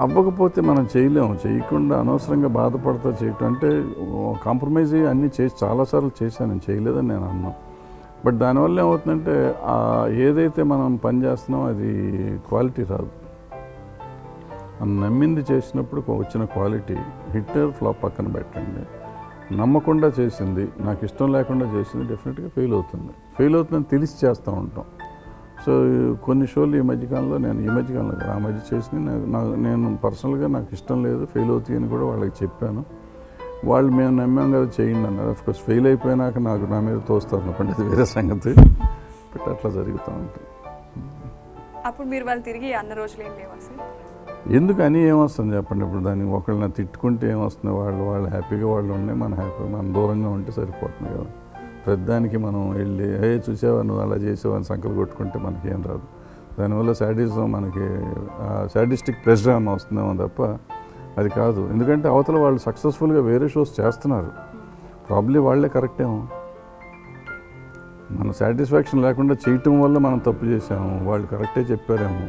అవ్వకపోతే మనం చేయలేము, చేయకుండా అనవసరంగా బాధపడతా చేయటం అంటే కాంప్రమైజ్ అయ్యి అన్నీ చాలాసార్లు చేశాను, నేను చేయలేదని నేను అన్నాను. బట్ దానివల్ల ఏమవుతుందంటే ఏదైతే మనం పని చేస్తున్నామో అది క్వాలిటీ రాదు. మనం నమ్మింది చేసినప్పుడు వచ్చిన క్వాలిటీ హిట్ ఫ్లాప్ పక్కన పెట్టండి, నమ్మకుండా చేసింది, నాకు ఇష్టం లేకుండా చేసింది డెఫినెట్గా ఫెయిల్ అవుతుందని తెలిసి చేస్తూ ఉంటాం. సో కొన్ని షోలు ఈ మధ్యకాలంలో ఆ మధ్య చేసి నేను పర్సనల్గా నాకు ఇష్టం లేదు, ఫెయిల్ అవుతాయి అని కూడా వాళ్ళకి చెప్పాను. వాళ్ళు మేము నమ్మాం కదా చేయండి అన్నారు. అఫ్కోర్స్ ఫెయిల్ అయిపోయినాక నా మీద తోస్తారు అనుకోండి, అది వేరే సంగతి. బట్ అట్లా జరుగుతూ ఉంటుంది. అప్పుడు మీరు వాళ్ళు తిరిగి అన్న రోజులు ఏం లేవా సార్? ఎందుకు అని ఏమొస్తుంది చెప్పండి. ఇప్పుడు దాన్ని ఒకళ్ళని తిట్టుకుంటే ఏమొస్తుంది, వాళ్ళు హ్యాపీగా వాళ్ళు ఉన్నాయి, మనం దూరంగా ఉంటే సరిపోతుంది కదా. ప్రతిదానికి మనం వెళ్ళి చూసావా నువ్వు అలా చేసావా అని సంకలు కొట్టుకుంటే మనకేం రాదు. దానివల్ల శాడిజం, మనకి శాడిస్టిక్ ప్రెషర్ అని వస్తుందేమో తప్ప అది కాదు. ఎందుకంటే అవతల వాళ్ళు సక్సెస్ఫుల్గా వేరే షోస్ చేస్తున్నారు, ప్రాబ్లీ వాళ్ళే కరెక్ట్ ఏమో. మన సాటిస్ఫాక్షన్ లేకుండా చేయటం వల్ల మనం తప్పు చేసాము, వాళ్ళు కరెక్టే చెప్పారేమో.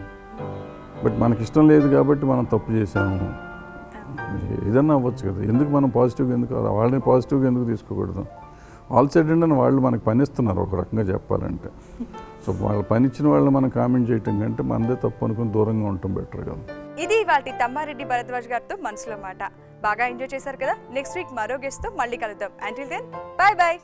బట్ మనకి ఇష్టం లేదు కాబట్టి మనం తప్పు చేసాము. ఏదన్నా అవ్వచ్చు కదా, ఎందుకు మనం పాజిటివ్గా ఎందుకు వాళ్ళని పాజిటివ్గా ఎందుకు తీసుకోకూడదు? ఆల్ సైడ్ అండ్ వాళ్ళకి మనకు పని ఇస్తున్నారు ఒక రకంగా చెప్పాలంటే. సో వాళ్ళు పని ఇచ్చిన వాళ్ళని మనం కామెంట్ చేయటం కంటే మనదే తప్పు అనుకుని దూరంగా ఉండటం బెటర్ కదా. ఇది వాటి తమ్మారెడ్డి భరద్వాజ్ గారితో మనసులో మాట. బాగా ఎంజాయ్ చేశారు కదా. నెక్స్ట్ వీక్ మరో గెస్ట్తో మళ్ళీ కలుద్దాం. Until then bye by.